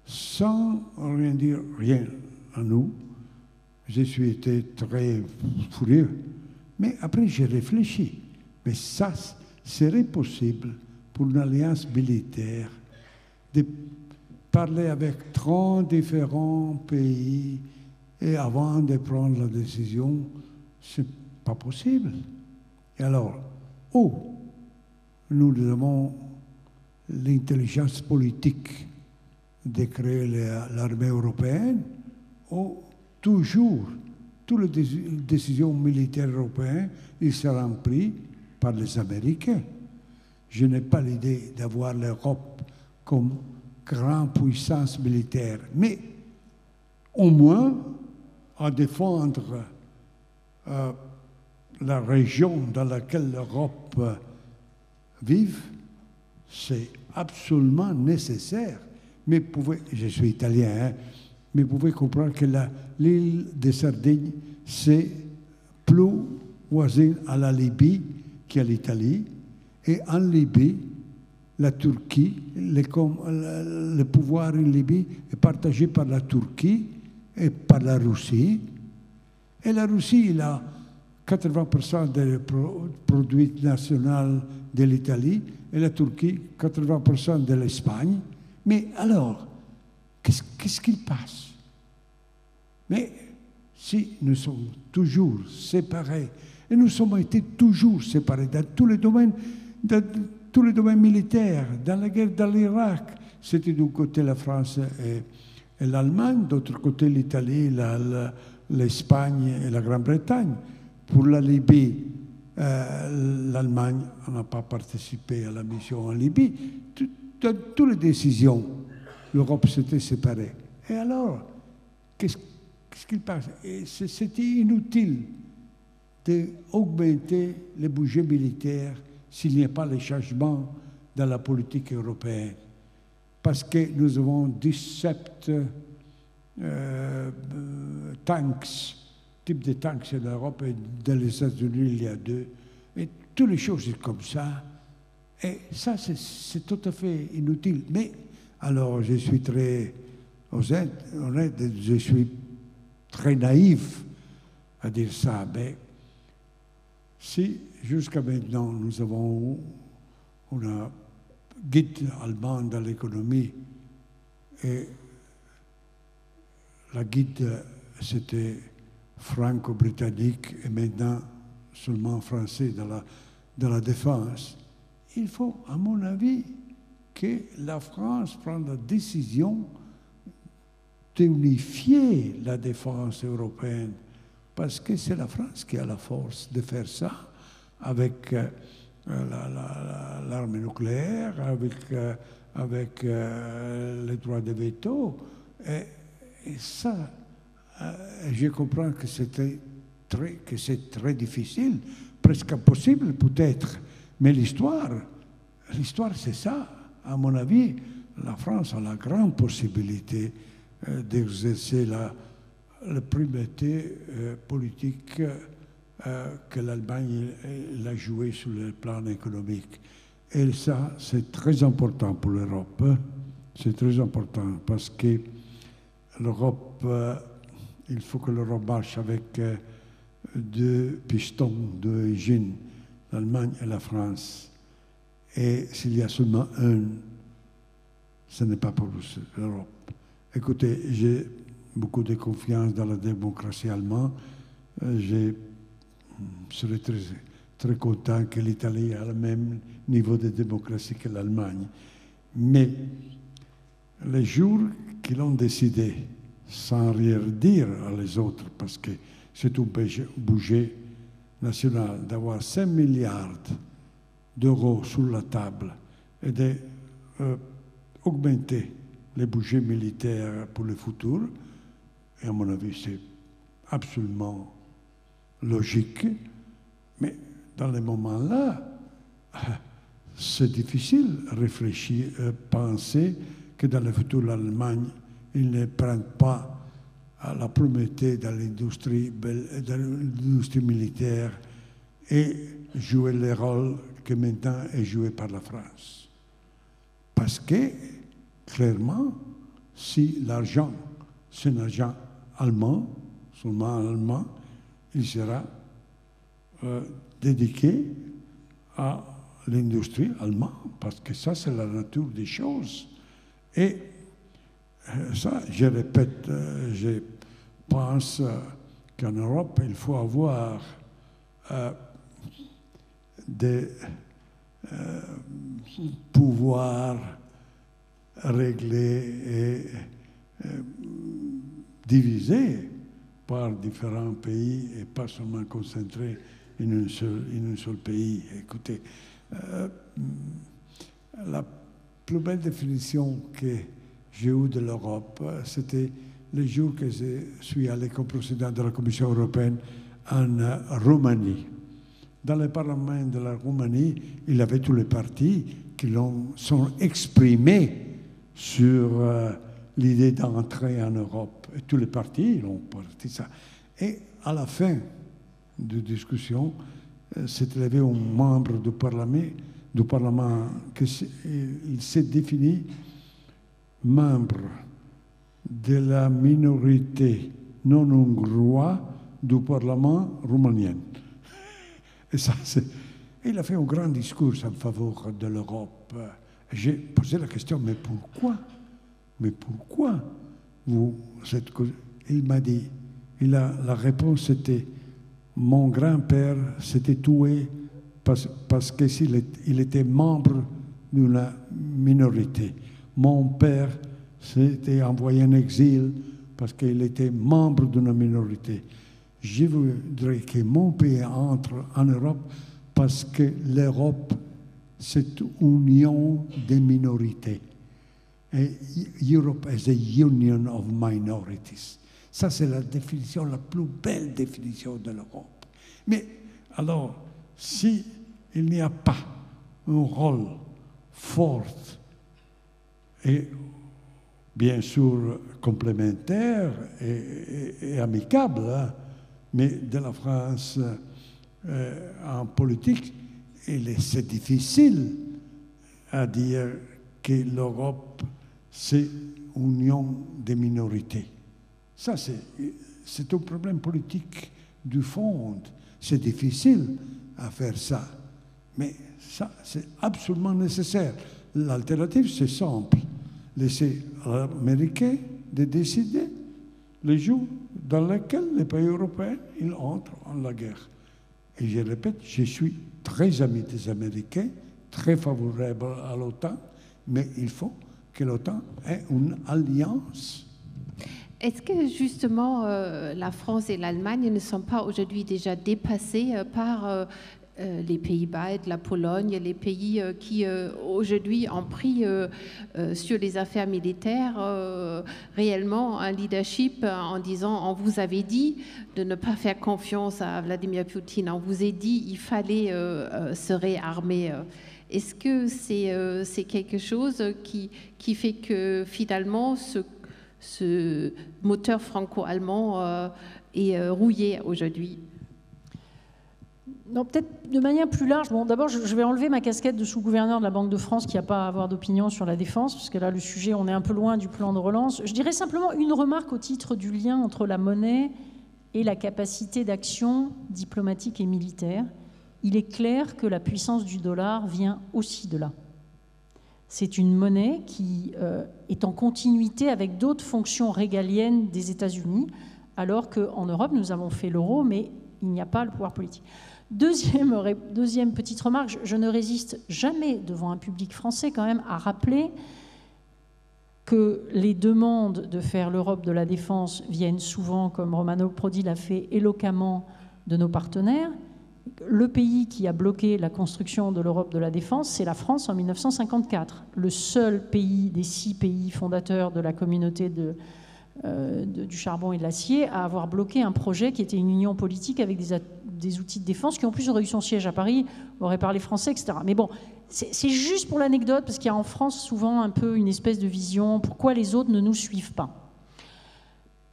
sans rien dire, rien à nous, je suis été très furieux. Mais après, j'ai réfléchi. Mais ça serait possible pour une alliance militaire de parler avec 30 différents pays et avant de prendre la décision, c'est pas possible. Et alors, nous avons l'intelligence politique de créer l'armée européenne, ou toujours, toutes les décisions militaires européennes, ils seront prises par les Américains. Je n'ai pas l'idée d'avoir l'Europe comme grande puissance militaire, mais au moins à défendre la région dans laquelle l'Europe vit, c'est absolument nécessaire. Mais je suis italien, hein, mais vous pouvez comprendre que l'île de Sardaigne, c'est plus voisine à la Libye qu'à l'Italie. Et en Libye, la Turquie, le pouvoir en Libye est partagé par la Turquie et par la Russie. Et la Russie, il a 80% des produits nationaux de l'Italie et la Turquie, 80% de l'Espagne. Mais alors, qu'est-ce qu'il passe? Mais si nous sommes toujours séparés, et nous sommes été toujours séparés dans tous les domaines militaires, dans la guerre dans l'Irak, c'était d'un côté la France et l'Allemagne, d'autre côté l'Italie, l'Espagne et la Grande-Bretagne. Pour la Libye, L'Allemagne n'a pas participé à la mission en Libye. Dans toutes les décisions, l'Europe s'était séparée. Et alors, qu'est-ce qu'il passe? C'était inutile d'augmenter les budgets militaires s'il n'y a pas les changements dans la politique européenne. Parce que nous avons 17 tanks, type de tanks en Europe, et dans les États-Unis, il y a 2. Et toutes les choses sont comme ça. Et ça, c'est tout à fait inutile. Mais, alors, je suis très honnête, je suis très naïf à dire ça. Mais si, jusqu'à maintenant, nous avons un guide allemand dans l'économie, et la guide, c'était franco-britannique, et maintenant seulement français dans la défense. Il faut, à mon avis, que la France prenne la décision d'unifier la défense européenne, parce que c'est la France qui a la force de faire ça, avec l'arme nucléaire, avec les droits de veto. Et ça, je comprends que c'est très difficile, presque impossible peut-être. Mais l'histoire, c'est ça. À mon avis, la France a la grande possibilité d'exercer la primauté politique que l'Allemagne a joué sur le plan économique. Et ça, c'est très important pour l'Europe. C'est très important parce que l'Europe, il faut que l'Europe marche avec 2 pistons, 2 engines, l'Allemagne et la France. Et s'il y a seulement un, ce n'est pas pour l'Europe. Écoutez, j'ai beaucoup de confiance dans la démocratie allemande. Je serais très content que l'Italie ait le même niveau de démocratie que l'Allemagne. Mais les jours qu'ils ont décidé, sans rien dire à les autres, parce que c'est un budget national, d'avoir 5 milliards d'euros sur la table et d'augmenter les budgets militaires pour le futur, et à mon avis, c'est absolument logique. Mais dans les moments-là, c'est difficile de réfléchir, penser que dans le futur, l'Allemagne, ils ne prennent pas la primauté dans l'industrie militaire et jouer le rôle que maintenant est joué par la France. Parce que, clairement, si l'argent, c'est un argent allemand, seulement allemand, il sera dédié à l'industrie allemande, parce que ça, c'est la nature des choses. Et ça, je répète, je pense qu'en Europe, il faut avoir des pouvoirs réglés et divisés par différents pays et pas seulement concentrés en un seul pays. Écoutez, la plus belle définition que j'ai eue de l'Europe, c'était le jour que je suis allé comme président de la Commission européenne en Roumanie. Dans le Parlement de la Roumanie, il y avait tous les partis qui sont exprimés sur l'idée d'entrer en Europe. Et tous les partis ont parti ça. Et à la fin de la discussion, s'est élevé un membre du Parlement il s'est défini membre de la minorité non hongroise du Parlement roumanien. Et ça, il a fait un grand discours en faveur de l'Europe. J'ai posé la question, mais pourquoi? Mais pourquoi il m'a dit, la réponse était, mon grand-père s'était tué parce qu'il était membre d'une minorité. Mon père s'était envoyé en exil parce qu'il était membre d'une minorité. Je voudrais que mon pays entre en Europe parce que l'Europe, c'est une union des minorités. Et Europe is a union of minorities. Ça, c'est la définition, la plus belle définition de l'Europe. Mais alors, si il n'y a pas un rôle fort et bien sûr complémentaire et amicable, hein, mais de la France en politique, c'est difficile à dire que l'Europe, c'est une union des minorités. Ça, c'est un problème politique du fond. C'est difficile à faire ça, mais ça, c'est absolument nécessaire. L'alternative, c'est simple. Laisser aux Américains de décider les jours dans lesquels les pays européens ils entrent en la guerre. Et je répète, je suis très ami des Américains, très favorable à l'OTAN, mais il faut que l'OTAN ait une alliance. Est-ce que justement la France et l'Allemagne ne sont pas aujourd'hui déjà dépassés par les Pays-Bas et la Pologne, les pays qui aujourd'hui ont pris sur les affaires militaires réellement un leadership en disant on vous avait dit de ne pas faire confiance à Vladimir Poutine, on vous a dit il fallait se réarmer. Est-ce que c'est quelque chose qui fait que finalement ce moteur franco-allemand est rouillé aujourd'hui? Non, peut-être de manière plus large. Bon, d'abord, je vais enlever ma casquette de sous-gouverneur de la Banque de France qui n'a pas à avoir d'opinion sur la défense, parce que là, le sujet, on est un peu loin du plan de relance. Je dirais simplement une remarque au titre du lien entre la monnaie et la capacité d'action diplomatique et militaire. Il est clair que la puissance du dollar vient aussi de là. C'est une monnaie qui est en continuité avec d'autres fonctions régaliennes des États-Unis, alors qu'en Europe, nous avons fait l'euro, mais il n'y a pas le pouvoir politique. Deuxième petite remarque, je ne résiste jamais devant un public français quand même à rappeler que les demandes de faire l'Europe de la défense viennent souvent, comme Romano Prodi l'a fait éloquemment, de nos partenaires. Le pays qui a bloqué la construction de l'Europe de la défense, c'est la France en 1954. Le seul pays des 6 pays fondateurs de la communauté du charbon et de l'acier à avoir bloqué un projet qui était une union politique avec des outils de défense qui en plus aurait eu son siège à Paris, aurait parlé français, etc. Mais bon, c'est juste pour l'anecdote, parce qu'il y a en France souvent un peu une espèce de vision, pourquoi les autres ne nous suivent pas?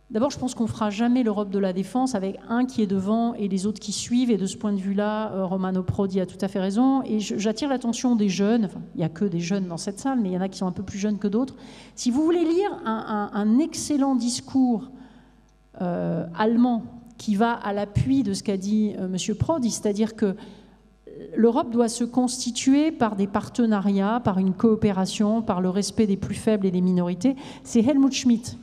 D'abord, je pense qu'on ne fera jamais l'Europe de la défense avec un qui est devant et les autres qui suivent. Et de ce point de vue-là, Romano Prodi a tout à fait raison. Et j'attire l'attention des jeunes. Enfin, il n'y a que des jeunes dans cette salle, mais il y en a qui sont un peu plus jeunes que d'autres. Si vous voulez lire un excellent discours allemand qui va à l'appui de ce qu'a dit M. Prodi, c'est-à-dire que l'Europe doit se constituer par des partenariats, par une coopération, par le respect des plus faibles et des minorités, c'est Helmut Schmidt,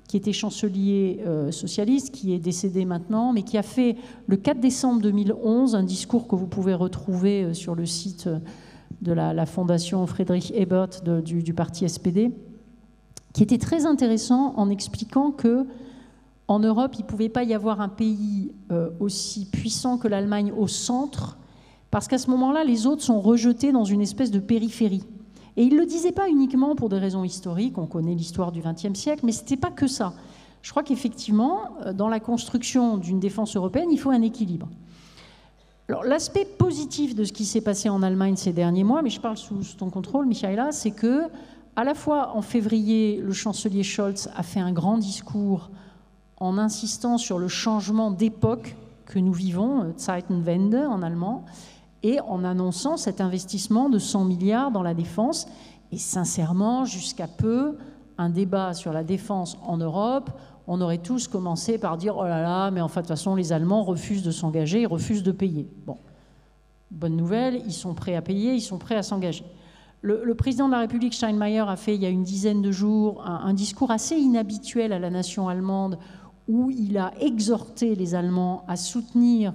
qui était chancelier socialiste, qui est décédé maintenant, mais qui a fait le 4 décembre 2011 un discours que vous pouvez retrouver sur le site de la fondation Friedrich Ebert du parti SPD, qui était très intéressant en expliquant que en Europe, il ne pouvait pas y avoir un pays aussi puissant que l'Allemagne au centre, parce qu'à ce moment-là, les autres sont rejetés dans une espèce de périphérie. Et il ne le disait pas uniquement pour des raisons historiques, on connaît l'histoire du XXe siècle, mais ce n'était pas que ça. Je crois qu'effectivement, dans la construction d'une défense européenne, il faut un équilibre. Alors, l'aspect positif de ce qui s'est passé en Allemagne ces derniers mois, mais je parle sous ton contrôle, Michaela, c'est que, à la fois en février, le chancelier Scholz a fait un grand discours en insistant sur le changement d'époque que nous vivons, Zeitenwende en allemand, et en annonçant cet investissement de 100 milliards dans la défense. Et sincèrement, jusqu'à peu, un débat sur la défense en Europe, on aurait tous commencé par dire « Oh là là, mais enfin, de toute façon, les Allemands refusent de s'engager, ils refusent de payer. » Bon, bonne nouvelle, ils sont prêts à payer, ils sont prêts à s'engager. Le président de la République, Steinmeier, a fait il y a une dizaine de jours un discours assez inhabituel à la nation allemande où il a exhorté les Allemands à soutenir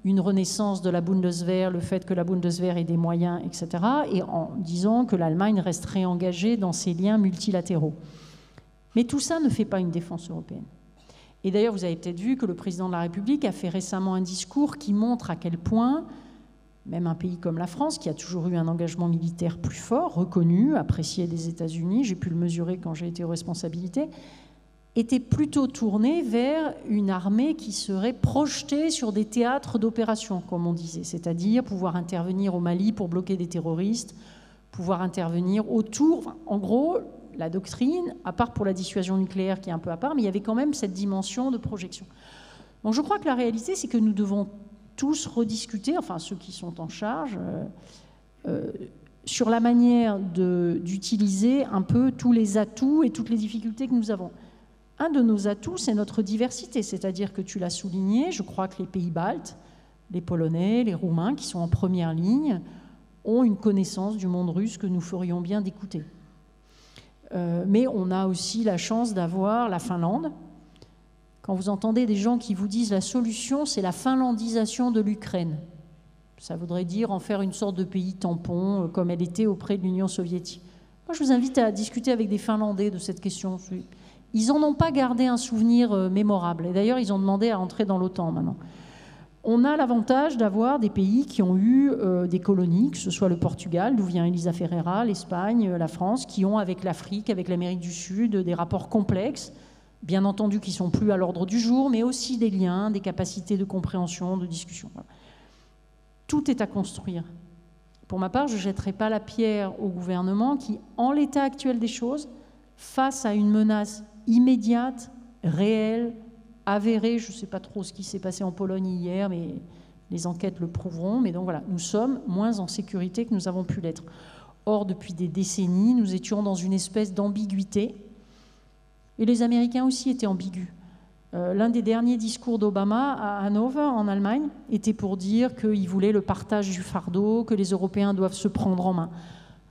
une renaissance de la Bundeswehr, le fait que la Bundeswehr ait des moyens, etc., et en disant que l'Allemagne resterait engagée dans ses liens multilatéraux. Mais tout ça ne fait pas une défense européenne. Et d'ailleurs, vous avez peut-être vu que le président de la République a fait récemment un discours qui montre à quel point Même un pays comme la France, qui a toujours eu un engagement militaire plus fort, reconnu, apprécié des États-Unis, j'ai pu le mesurer quand j'ai été aux responsabilités, était plutôt tourné vers une armée qui serait projetée sur des théâtres d'opération, comme on disait, c'est-à-dire pouvoir intervenir au Mali pour bloquer des terroristes, pouvoir intervenir autour, enfin, en gros, la doctrine, à part pour la dissuasion nucléaire qui est un peu à part, mais il y avait quand même cette dimension de projection. Donc je crois que la réalité, c'est que nous devons tous rediscuter, enfin ceux qui sont en charge, sur la manière d'utiliser un peu tous les atouts et toutes les difficultés que nous avons. Un de nos atouts, c'est notre diversité, c'est-à-dire que tu l'as souligné, je crois que les pays baltes, les Polonais, les Roumains, qui sont en première ligne, ont une connaissance du monde russe que nous ferions bien d'écouter. Mais on a aussi la chance d'avoir la Finlande. Quand vous entendez des gens qui vous disent la solution, c'est la finlandisation de l'Ukraine. Ça voudrait dire en faire une sorte de pays tampon, comme elle était auprès de l'Union soviétique. Moi, je vous invite à discuter avec des Finlandais de cette question. Ils n'en ont pas gardé un souvenir mémorable. Et d'ailleurs, ils ont demandé à entrer dans l'OTAN maintenant. On a l'avantage d'avoir des pays qui ont eu des colonies, que ce soit le Portugal, d'où vient Elisa Ferreira, l'Espagne, la France, qui ont avec l'Afrique, avec l'Amérique du Sud, des rapports complexes, bien entendu qui ne sont plus à l'ordre du jour, mais aussi des liens, des capacités de compréhension, de discussion. Voilà. Tout est à construire. Pour ma part, je ne jetterai pas la pierre au gouvernement qui, en l'état actuel des choses, face à une menace immédiate, réelle, avérée, je ne sais pas trop ce qui s'est passé en Pologne hier, mais les enquêtes le prouveront, mais donc voilà, nous sommes moins en sécurité que nous avons pu l'être. Or, depuis des décennies, nous étions dans une espèce d'ambiguïté. Et les Américains aussi étaient ambigus. L'un des derniers discours d'Obama à Hanovre, en Allemagne, était pour dire qu'il voulait le partage du fardeau, que les Européens doivent se prendre en main.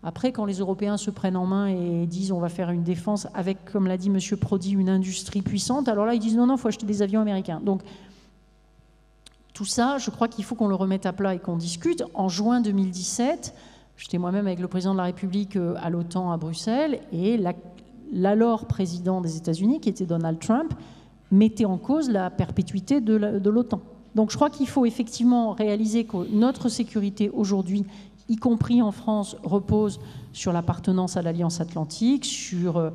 Après, quand les Européens se prennent en main et disent on va faire une défense avec, comme l'a dit M. Prodi, une industrie puissante, alors là, ils disent non, il faut acheter des avions américains. Donc, tout ça, je crois qu'il faut qu'on le remette à plat et qu'on discute. En juin 2017, j'étais moi-même avec le président de la République à l'OTAN à Bruxelles, et l'alors président des États-Unis, qui était Donald Trump, mettait en cause la perpétuité de l'OTAN. Donc je crois qu'il faut effectivement réaliser que notre sécurité aujourd'hui, y compris en France, repose sur l'appartenance à l'Alliance Atlantique, sur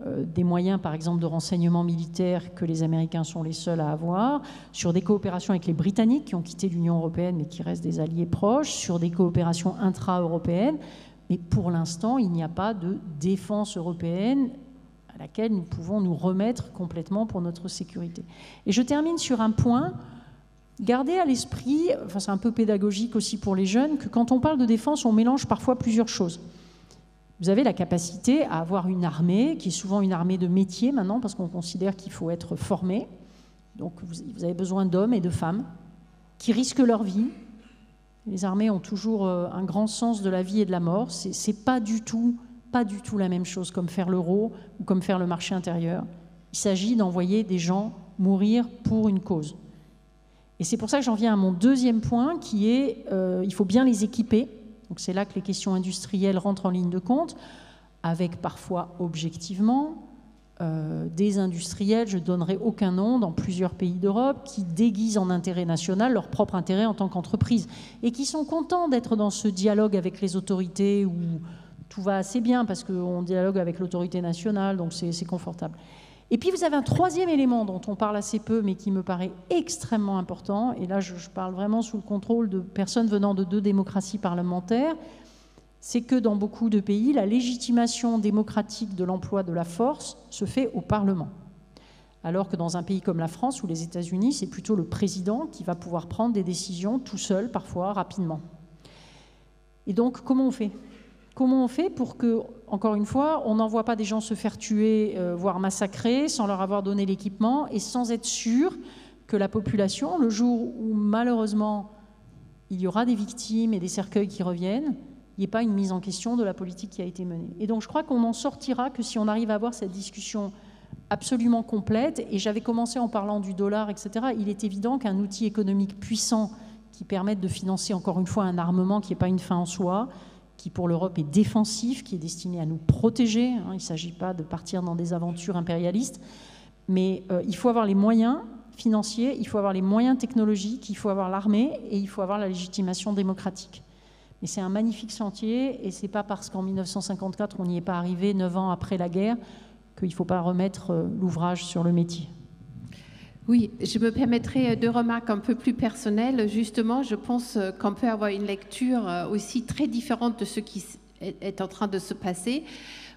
des moyens, par exemple, de renseignement militaire que les Américains sont les seuls à avoir, sur des coopérations avec les Britanniques qui ont quitté l'Union européenne mais qui restent des alliés proches, sur des coopérations intra-européennes. Mais pour l'instant, il n'y a pas de défense européenne à laquelle nous pouvons nous remettre complètement pour notre sécurité. Et je termine sur un point. Gardez à l'esprit, enfin c'est un peu pédagogique aussi pour les jeunes, que quand on parle de défense, on mélange parfois plusieurs choses. Vous avez la capacité à avoir une armée, qui est souvent une armée de métier maintenant, parce qu'on considère qu'il faut être formé. Donc vous avez besoin d'hommes et de femmes qui risquent leur vie. Les armées ont toujours un grand sens de la vie et de la mort. C'est pas du tout la même chose comme faire l'euro ou comme faire le marché intérieur. Il s'agit d'envoyer des gens mourir pour une cause. Et c'est pour ça que j'en viens à mon deuxième point, qui est il faut bien les équiper. Donc c'est là que les questions industrielles rentrent en ligne de compte, avec parfois objectivement des industriels, je ne donnerai aucun nom, dans plusieurs pays d'Europe, qui déguisent en intérêt national leur propre intérêt en tant qu'entreprise et qui sont contents d'être dans ce dialogue avec les autorités où tout va assez bien parce qu'on dialogue avec l'autorité nationale, donc c'est confortable. Et puis vous avez un troisième élément dont on parle assez peu mais qui me paraît extrêmement important, et là je parle vraiment sous le contrôle de personnes venant de 2 démocraties parlementaires, c'est que dans beaucoup de pays, la légitimation démocratique de l'emploi de la force se fait au Parlement. Alors que dans un pays comme la France ou les États-Unis, c'est plutôt le président qui va pouvoir prendre des décisions tout seul, parfois rapidement. Et donc comment on fait ? Comment on fait pour que, encore une fois, on n'envoie pas des gens se faire tuer, voire massacrer, sans leur avoir donné l'équipement et sans être sûr que la population, le jour où malheureusement il y aura des victimes et des cercueils qui reviennent, il n'y ait pas une mise en question de la politique qui a été menée. Et donc je crois qu'on n'en sortira que si on arrive à avoir cette discussion absolument complète. Et j'avais commencé en parlant du dollar, etc. Il est évident qu'un outil économique puissant qui permette de financer encore une fois un armement qui n'est pas une fin en soi, qui pour l'Europe est défensif, qui est destiné à nous protéger. Il ne s'agit pas de partir dans des aventures impérialistes, mais il faut avoir les moyens, financiers, il faut avoir les moyens technologiques, il faut avoir l'armée et il faut avoir la légitimation démocratique. Mais c'est un magnifique chantier et ce n'est pas parce qu'en 1954 on n'y est pas arrivé 9 ans après la guerre qu'il ne faut pas remettre l'ouvrage sur le métier. Oui, je me permettrai 2 remarques un peu plus personnelles. Justement, je pense qu'on peut avoir une lecture aussi très différente de ce qui est en train de se passer.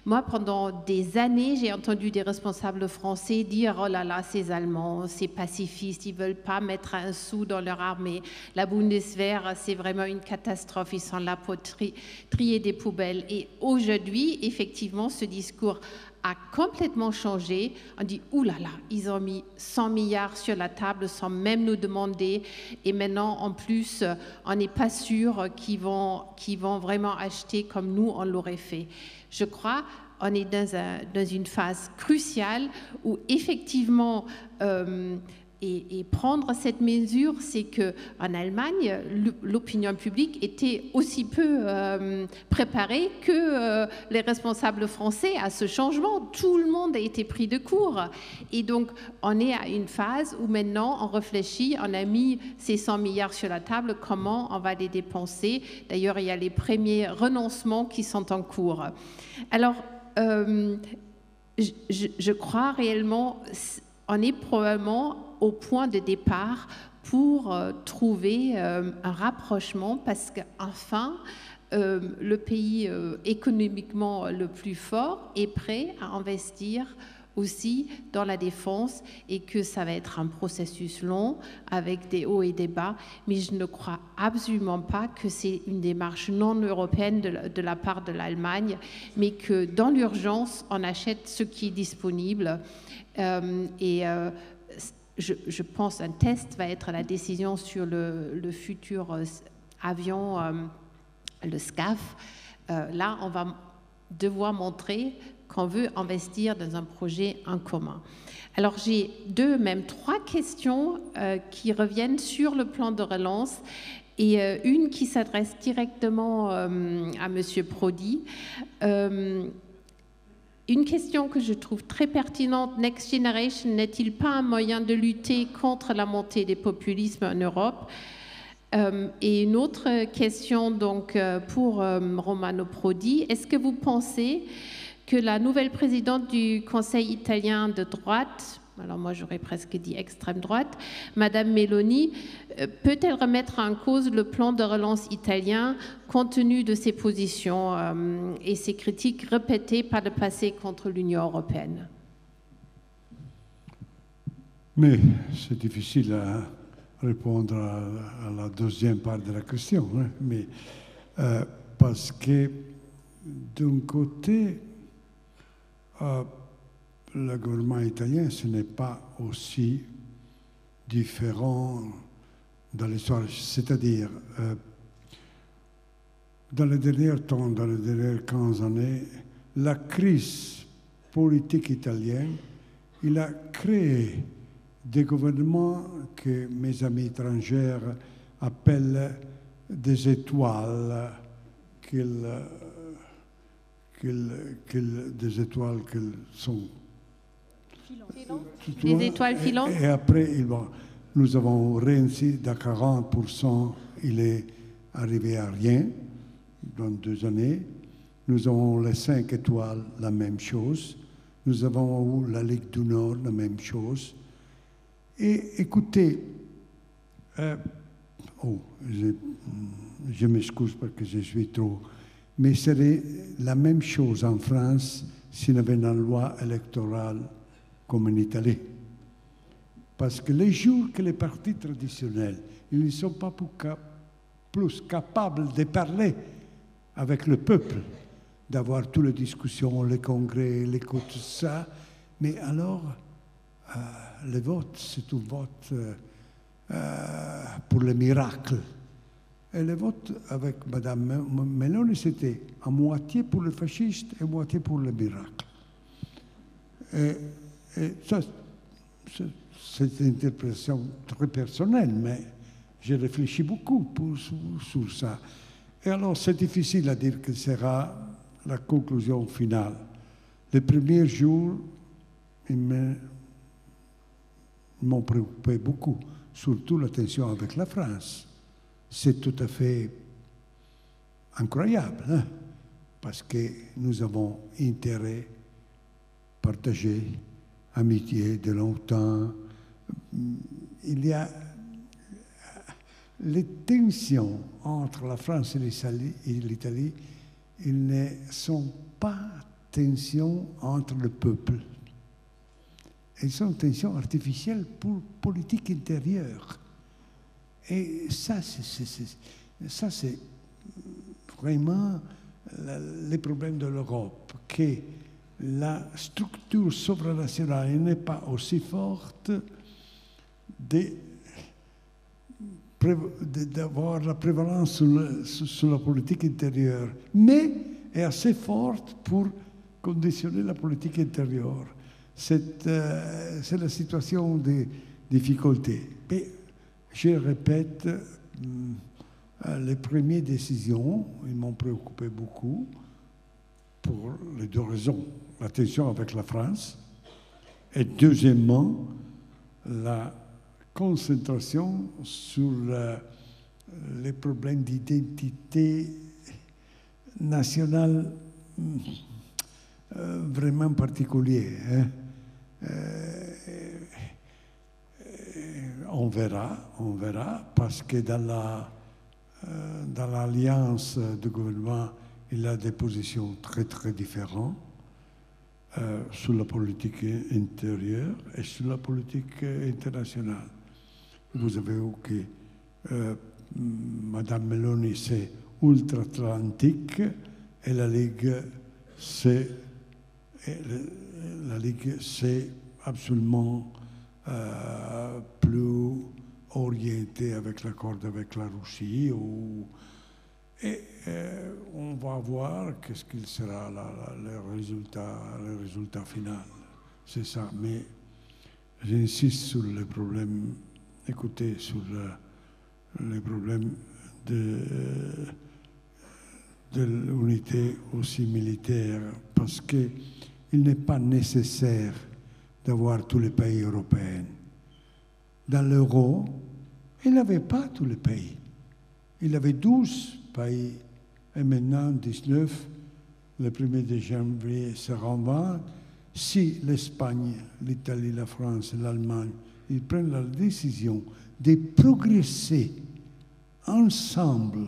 Moi, pendant des années, j'ai entendu des responsables français dire « Oh là là, ces Allemands, ces pacifistes, ils ne veulent pas mettre un sou dans leur armée. La Bundeswehr, c'est vraiment une catastrophe. Ils sont là pour trier des poubelles. » Et aujourd'hui, effectivement, ce discours a complètement changé. On dit « Ouh là là, ils ont mis 100 milliards sur la table sans même nous demander. Et maintenant, en plus, on n'est pas sûr qu'ils vont vraiment acheter comme nous, on l'aurait fait. » Je crois qu'on est dans une phase cruciale où effectivement, et prendre cette mesure, c'est qu'en Allemagne, l'opinion publique était aussi peu préparée que les responsables français à ce changement. Tout le monde a été pris de court. Et donc, on est à une phase où maintenant, on réfléchit, on a mis ces 100 milliards sur la table, comment on va les dépenser. D'ailleurs, il y a les premiers renoncements qui sont en cours. Alors, je crois réellement, on est probablement au point de départ pour trouver un rapprochement parce qu'enfin, le pays économiquement le plus fort est prêt à investir aussi dans la défense et que ça va être un processus long avec des hauts et des bas, mais je ne crois absolument pas que c'est une démarche non européenne de la part de l'Allemagne, mais que dans l'urgence, on achète ce qui est disponible je pense qu'un test va être la décision sur le futur avion, le SCAF. Là, on va devoir montrer qu'on veut investir dans un projet en commun. Alors, j'ai 2, même 3 questions qui reviennent sur le plan de relance et une qui s'adresse directement à M. Prodi. Une question que je trouve très pertinente, Next Generation n'est-il pas un moyen de lutter contre la montée des populismes en Europe? Et une autre question donc pour Romano Prodi, est-ce que vous pensez que la nouvelle présidente du Conseil italien de droite, alors moi j'aurais presque dit extrême droite, Madame Meloni, peut-elle remettre en cause le plan de relance italien compte tenu de ses positions et ses critiques répétées par le passé contre l'Union européenne? Mais c'est difficile à répondre à la deuxième part de la question, hein, mais parce que d'un côté, le gouvernement italien, ce n'est pas aussi différent dans l'histoire. C'est-à-dire, dans les derniers temps, dans les dernières 15 années, la crise politique italienne, il a créé des gouvernements que mes amis étrangers appellent des étoiles, des étoiles qui sont... Les étoiles filantes. Et après, nous avons Renzi, d'à 40%, il est arrivé à rien dans 2 années. Nous avons les 5 étoiles, la même chose. Nous avons la Ligue du Nord, la même chose. Et écoutez, je m'excuse parce que je suis trop... Mais serait la même chose en France s'il y avait une loi électorale comme en Italie. Parce que les jours que les partis traditionnels, ils ne sont pas plus capables de parler avec le peuple, d'avoir toutes les discussions, les congrès, les tout ça, mais alors le vote, c'est un vote pour le miracle. Et le vote avec Mme Meloni, c'était à moitié pour les fascistes et à moitié pour le miracle. Et ça, c'est une interprétation très personnelle, mais j'ai réfléchi beaucoup sur ça. Et alors, c'est difficile à dire que sera la conclusion finale. Les premiers jours, il m'ont préoccupé beaucoup, surtout la tension avec la France. C'est tout à fait incroyable, hein, parce que nous avons intérêt partagé, amitié de longtemps. Il y a les tensions entre la France et l'Italie, ils ne sont pas tensions entre le peuple. Elles sont tensions artificielles pour politique intérieure. Et ça, c'est vraiment les problèmes de l'Europe, que la structure supranationale n'est pas aussi forte d'avoir la prévalence sur la politique intérieure, mais est assez forte pour conditionner la politique intérieure. C'est la situation de difficulté. Mais je répète, les premières décisions, ils m'ont préoccupé beaucoup pour les deux raisons. La tension avec la France et deuxièmement, la concentration sur les problèmes d'identité nationale vraiment particuliers. Hein. On verra, parce que dans l'alliance de gouvernement, il a des positions très très différentes sur la politique intérieure et sur la politique internationale. Vous avez vu que Mme Meloni, c'est ultra-atlantique et la Ligue, c'est absolument plus orientée avec l'accord avec la Russie. Et on va voir qu'est-ce qu'il sera le résultat final. C'est ça. Mais j'insiste sur les problèmes, écoutez, sur les problèmes de l'unité aussi militaire, parce qu'il n'est pas nécessaire d'avoir tous les pays européens. Dans l'euro, il n'avait pas tous les pays. Il avait 12 pays, et maintenant 19. Le 1er janvier sera 20. Si l'Espagne, l'Italie, la France, l'Allemagne, ils prennent la décision de progresser ensemble,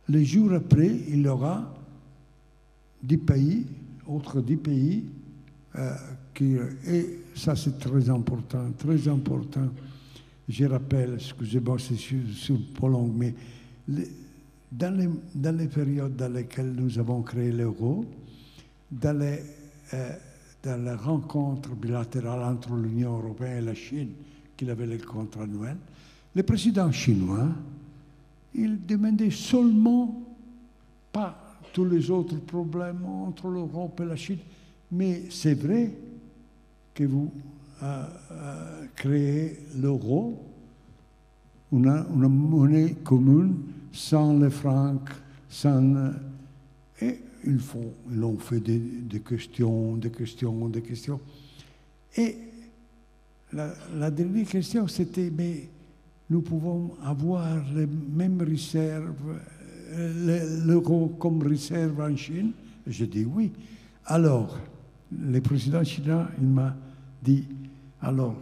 les jours après, il y aura 10 pays, autres 10 pays, et ça c'est très important, très important. Je rappelle, excusez-moi, c'est sur Pologne, mais dans les périodes dans lesquelles nous avons créé l'euro, dans la rencontre bilatérale entre l'Union européenne et la Chine, qu'il avait les comptes annuels, le président chinois, il demandait seulement, pas tous les autres problèmes entre l'Europe et la Chine, mais c'est vrai que vous créez l'euro, une monnaie commune, sans les francs, sans... Et ils ont fait des questions. Et la dernière question, c'était, mais nous pouvons avoir les mêmes réserves, l'euro comme réserve en Chine? Je dis oui. Alors, le président chinois, il m'a dit, alors,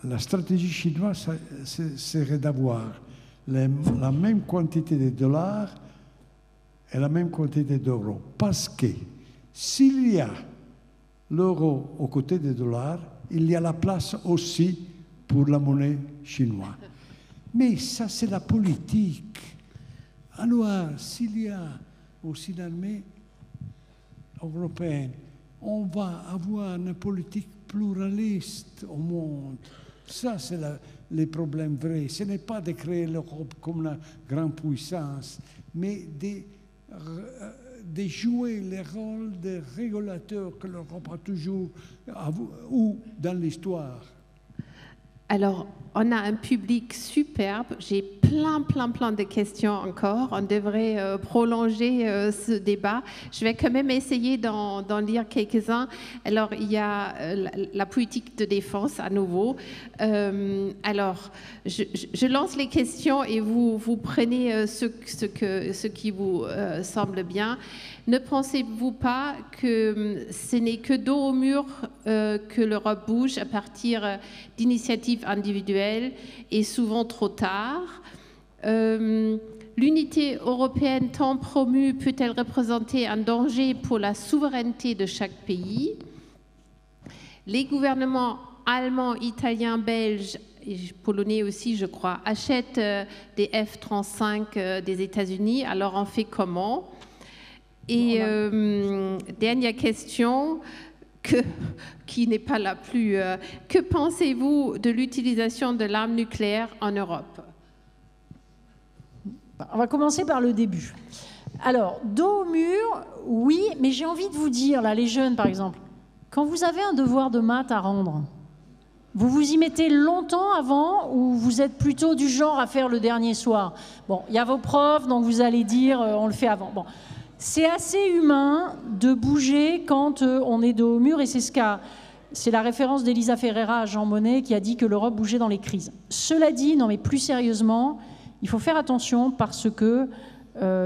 la stratégie chinoise serait d'avoir la même quantité de dollars et la même quantité d'euros. Parce que s'il y a l'euro aux côtés des dollars, il y a la place aussi pour la monnaie chinoise. Mais ça, c'est la politique. Alors, s'il y a aussi l'armée européenne, on va avoir une politique pluraliste au monde. Ça, c'est les problèmes vrais. Ce n'est pas de créer l'Europe comme une grande puissance, mais de jouer le rôle de régulateur que l'Europe a toujours ou dans l'histoire. Alors, on a un public superbe. J'ai plein de questions encore. On devrait prolonger ce débat. Je vais quand même essayer d'en lire quelques-uns. Alors, il y a la politique de défense à nouveau. Alors, je lance les questions et vous prenez ce qui vous semble bien. Ne pensez-vous pas que ce n'est que dos au mur que l'Europe bouge à partir d'initiatives individuelles et souvent trop tard? L'unité européenne tant promue peut-elle représenter un danger pour la souveraineté de chaque pays? Les gouvernements allemands, italiens, belges et polonais aussi, je crois, achètent des F-35 des États-Unis. Alors on fait comment? Et dernière question, qui n'est pas la plus... que pensez-vous de l'utilisation de l'arme nucléaire en Europe? On va commencer par le début. Alors, dos au mur, oui, mais j'ai envie de vous dire, là, les jeunes par exemple, quand vous avez un devoir de maths à rendre, vous vous y mettez longtemps avant ou vous êtes plutôt du genre à faire le dernier soir? Bon, il y a vos profs, donc vous allez dire on le fait avant. Bon. C'est assez humain de bouger quand on est dos au mur, et c'est la référence d'Elisa Ferreira à Jean Monnet qui a dit que l'Europe bougeait dans les crises. Cela dit, non mais plus sérieusement, il faut faire attention parce que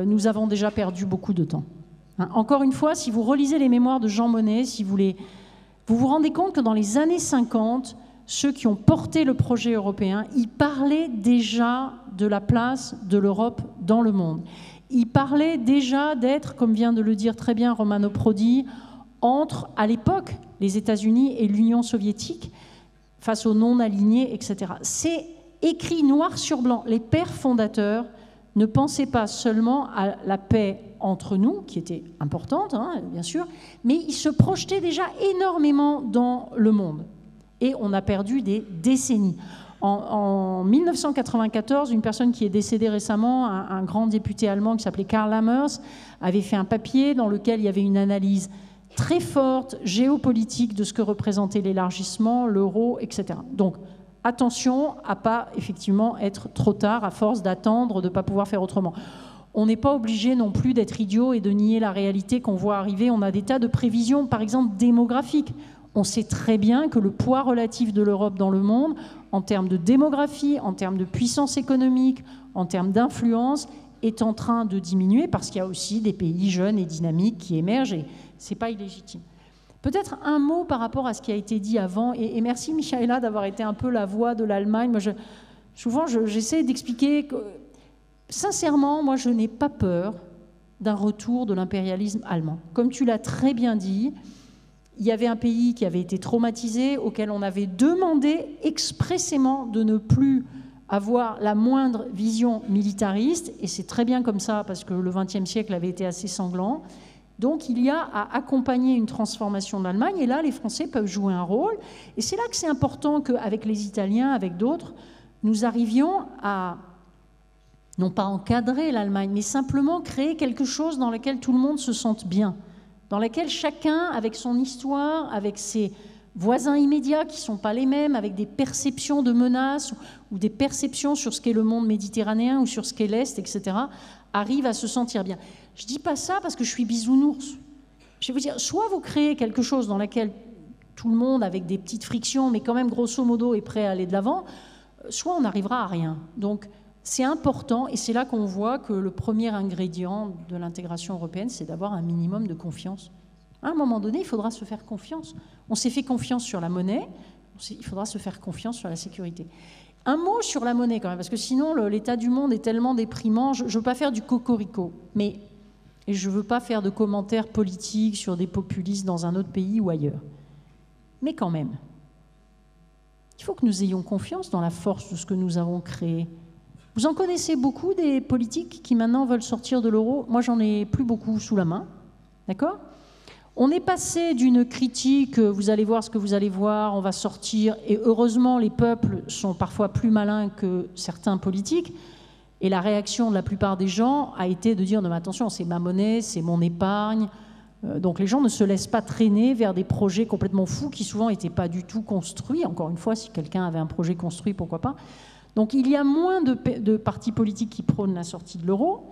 nous avons déjà perdu beaucoup de temps. Hein, encore une fois, si vous relisez les mémoires de Jean Monnet, vous vous rendez compte que dans les années 50, ceux qui ont porté le projet européen, ils parlaient déjà de la place de l'Europe dans le monde. Il parlait déjà d'être, comme vient de le dire très bien Romano Prodi, entre, à l'époque, les États-Unis et l'Union soviétique, face aux non-alignés, etc. C'est écrit noir sur blanc. Les pères fondateurs ne pensaient pas seulement à la paix entre nous, qui était importante, hein, bien sûr, mais ils se projetaient déjà énormément dans le monde. Et on a perdu des décennies. En 1994, une personne qui est décédée récemment, un grand député allemand qui s'appelait Karl Lammers, avait fait un papier dans lequel il y avait une analyse très forte, géopolitique, de ce que représentait l'élargissement, l'euro, etc. Donc, attention à ne pas, effectivement, être trop tard, à force d'attendre, de ne pas pouvoir faire autrement. On n'est pas obligé non plus d'être idiot et de nier la réalité qu'on voit arriver. On a des tas de prévisions, par exemple, démographiques. On sait très bien que le poids relatif de l'Europe dans le monde, en termes de démographie, en termes de puissance économique, en termes d'influence, est en train de diminuer parce qu'il y a aussi des pays jeunes et dynamiques qui émergent et ce n'est pas illégitime. Peut-être un mot par rapport à ce qui a été dit avant, et merci Michaela d'avoir été un peu la voix de l'Allemagne. Moi, souvent, j'essaie d'expliquer que, sincèrement, moi, je n'ai pas peur d'un retour de l'impérialisme allemand. Comme tu l'as très bien dit, il y avait un pays qui avait été traumatisé, auquel on avait demandé expressément de ne plus avoir la moindre vision militariste, et c'est très bien comme ça, parce que le XXe siècle avait été assez sanglant. Donc il y a à accompagner une transformation de l'Allemagne, et là les Français peuvent jouer un rôle, et c'est là que c'est important qu'avec les Italiens, avec d'autres, nous arrivions à, non pas encadrer l'Allemagne, mais simplement créer quelque chose dans lequel tout le monde se sente bien, dans laquelle chacun, avec son histoire, avec ses voisins immédiats qui ne sont pas les mêmes, avec des perceptions de menaces ou des perceptions sur ce qu'est le monde méditerranéen ou sur ce qu'est l'Est, etc., arrive à se sentir bien. Je ne dis pas ça parce que je suis bisounours. Je vais vous dire, soit vous créez quelque chose dans lequel tout le monde, avec des petites frictions, mais quand même grosso modo, est prêt à aller de l'avant, soit on n'arrivera à rien. Donc, c'est important, et c'est là qu'on voit que le premier ingrédient de l'intégration européenne, c'est d'avoir un minimum de confiance. À un moment donné, il faudra se faire confiance. On s'est fait confiance sur la monnaie, il faudra se faire confiance sur la sécurité. Un mot sur la monnaie quand même, parce que sinon l'état du monde est tellement déprimant. Je ne veux pas faire du cocorico, mais je ne veux pas faire de commentaires politiques sur des populistes dans un autre pays ou ailleurs. Mais quand même, il faut que nous ayons confiance dans la force de ce que nous avons créé. Vous en connaissez beaucoup des politiques qui maintenant veulent sortir de l'euro? Moi, j'en ai plus beaucoup sous la main, d'accord ? On est passé d'une critique, vous allez voir ce que vous allez voir, on va sortir, et heureusement les peuples sont parfois plus malins que certains politiques, et la réaction de la plupart des gens a été de dire non mais attention, c'est ma monnaie, c'est mon épargne, Donc les gens ne se laissent pas traîner vers des projets complètement fous qui souvent n'étaient pas du tout construits. Encore une fois, si quelqu'un avait un projet construit, pourquoi pas. Donc il y a moins de partis politiques qui prônent la sortie de l'euro.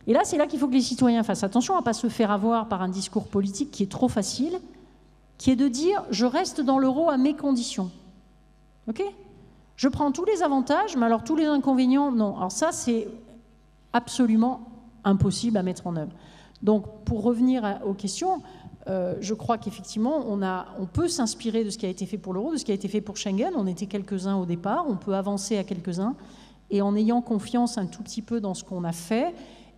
Et là, c'est là qu'il faut que les citoyens fassent attention à ne pas se faire avoir par un discours politique qui est trop facile, qui est de dire « je reste dans l'euro à mes conditions ». Ok ? Je prends tous les avantages, mais alors tous les inconvénients, non. Alors ça, c'est absolument impossible à mettre en œuvre. Donc, pour revenir aux questions, je crois qu'effectivement, on peut s'inspirer de ce qui a été fait pour l'euro, de ce qui a été fait pour Schengen. On était quelques-uns au départ, on peut avancer à quelques-uns, et en ayant confiance un tout petit peu dans ce qu'on a fait.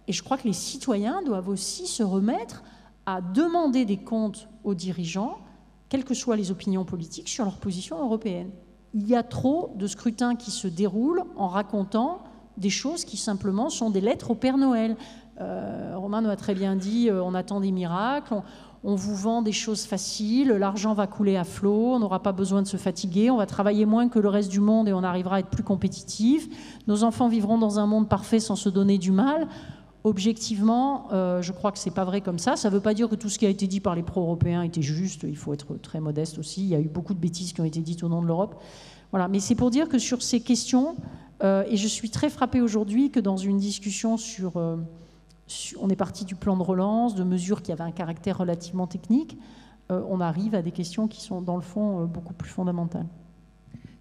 Et je crois que les citoyens doivent aussi se remettre à demander des comptes aux dirigeants, quelles que soient les opinions politiques, sur leur position européenne. Il y a trop de scrutins qui se déroulent en racontant des choses qui simplement sont des lettres au Père Noël. Romain nous a très bien dit, on attend des miracles, on vous vend des choses faciles, l'argent va couler à flot, on n'aura pas besoin de se fatiguer, on va travailler moins que le reste du monde et on arrivera à être plus compétitif, nos enfants vivront dans un monde parfait sans se donner du mal. Objectivement, je crois que ce n'est pas vrai comme ça. Ça ne veut pas dire que tout ce qui a été dit par les pro-européens était juste, il faut être très modeste aussi, il y a eu beaucoup de bêtises qui ont été dites au nom de l'Europe. Voilà. Mais c'est pour dire que sur ces questions, et je suis très frappée aujourd'hui que dans une discussion on est parti du plan de relance, de mesures qui avaient un caractère relativement technique, on arrive à des questions qui sont dans le fond beaucoup plus fondamentales.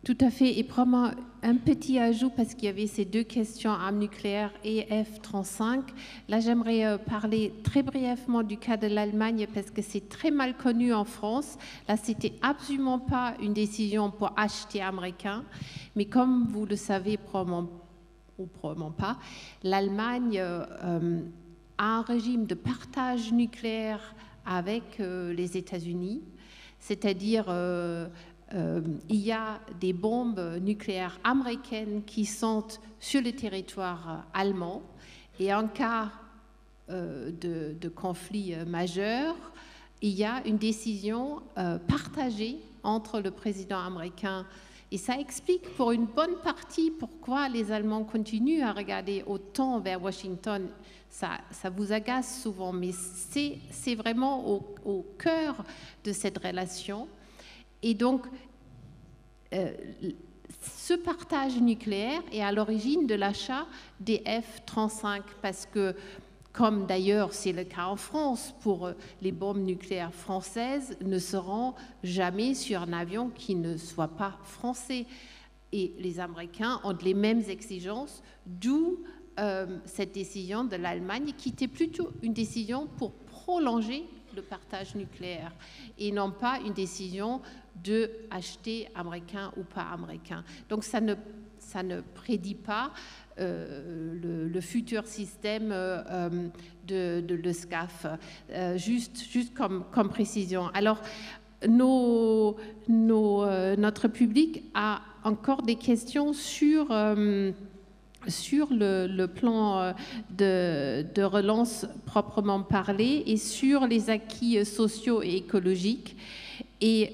Tout à fait. Et probablement un petit ajout, parce qu'il y avait ces deux questions, armes nucléaires et F-35. Là, j'aimerais parler très brièvement du cas de l'Allemagne, parce que c'est très mal connu en France. Là, c'était absolument pas une décision pour acheter américain. Mais comme vous le savez probablement, ou probablement pas, l'Allemagne a un régime de partage nucléaire avec les États-Unis, c'est-à-dire il y a des bombes nucléaires américaines qui sont sur le territoire allemand, et en cas de conflit majeur, il y a une décision partagée entre le président américain. Et ça explique pour une bonne partie pourquoi les Allemands continuent à regarder autant vers Washington. Ça vous agace souvent, mais c'est vraiment au cœur de cette relation. Et donc, ce partage nucléaire est à l'origine de l'achat des F-35, parce que, comme d'ailleurs c'est le cas en France, pour les bombes nucléaires françaises ne seront jamais sur un avion qui ne soit pas français. Et les Américains ont les mêmes exigences, d'où cette décision de l'Allemagne, qui était plutôt une décision pour prolonger le partage nucléaire et non pas une décision de acheter américain ou pas américain. Donc ça ne prédit pas le futur système de l'ESCAF, juste comme précision. Alors, notre public a encore des questions sur le plan de relance proprement parlé et sur les acquis sociaux et écologiques. Et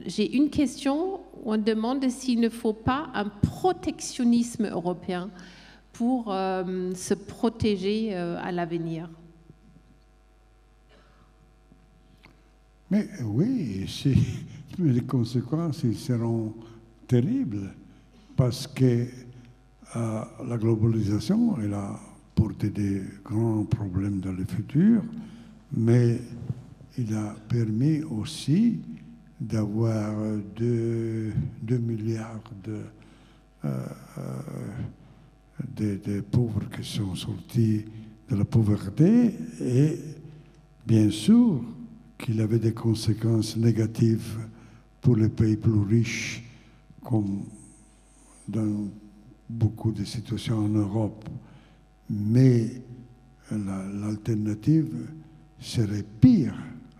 j'ai une question, on demande s'il ne faut pas un protectionnisme européen pour se protéger à l'avenir. Mais oui, les conséquences seront terribles, parce que la globalisation, elle a porté des grands problèmes dans le futur, mais il a permis aussi d'avoir 2 milliards de pauvres qui sont sortis de la pauvreté, et bien sûr qu'il avait des conséquences négatives pour les pays plus riches, comme dans beaucoup de situations en Europe. Mais l'alternative serait pire,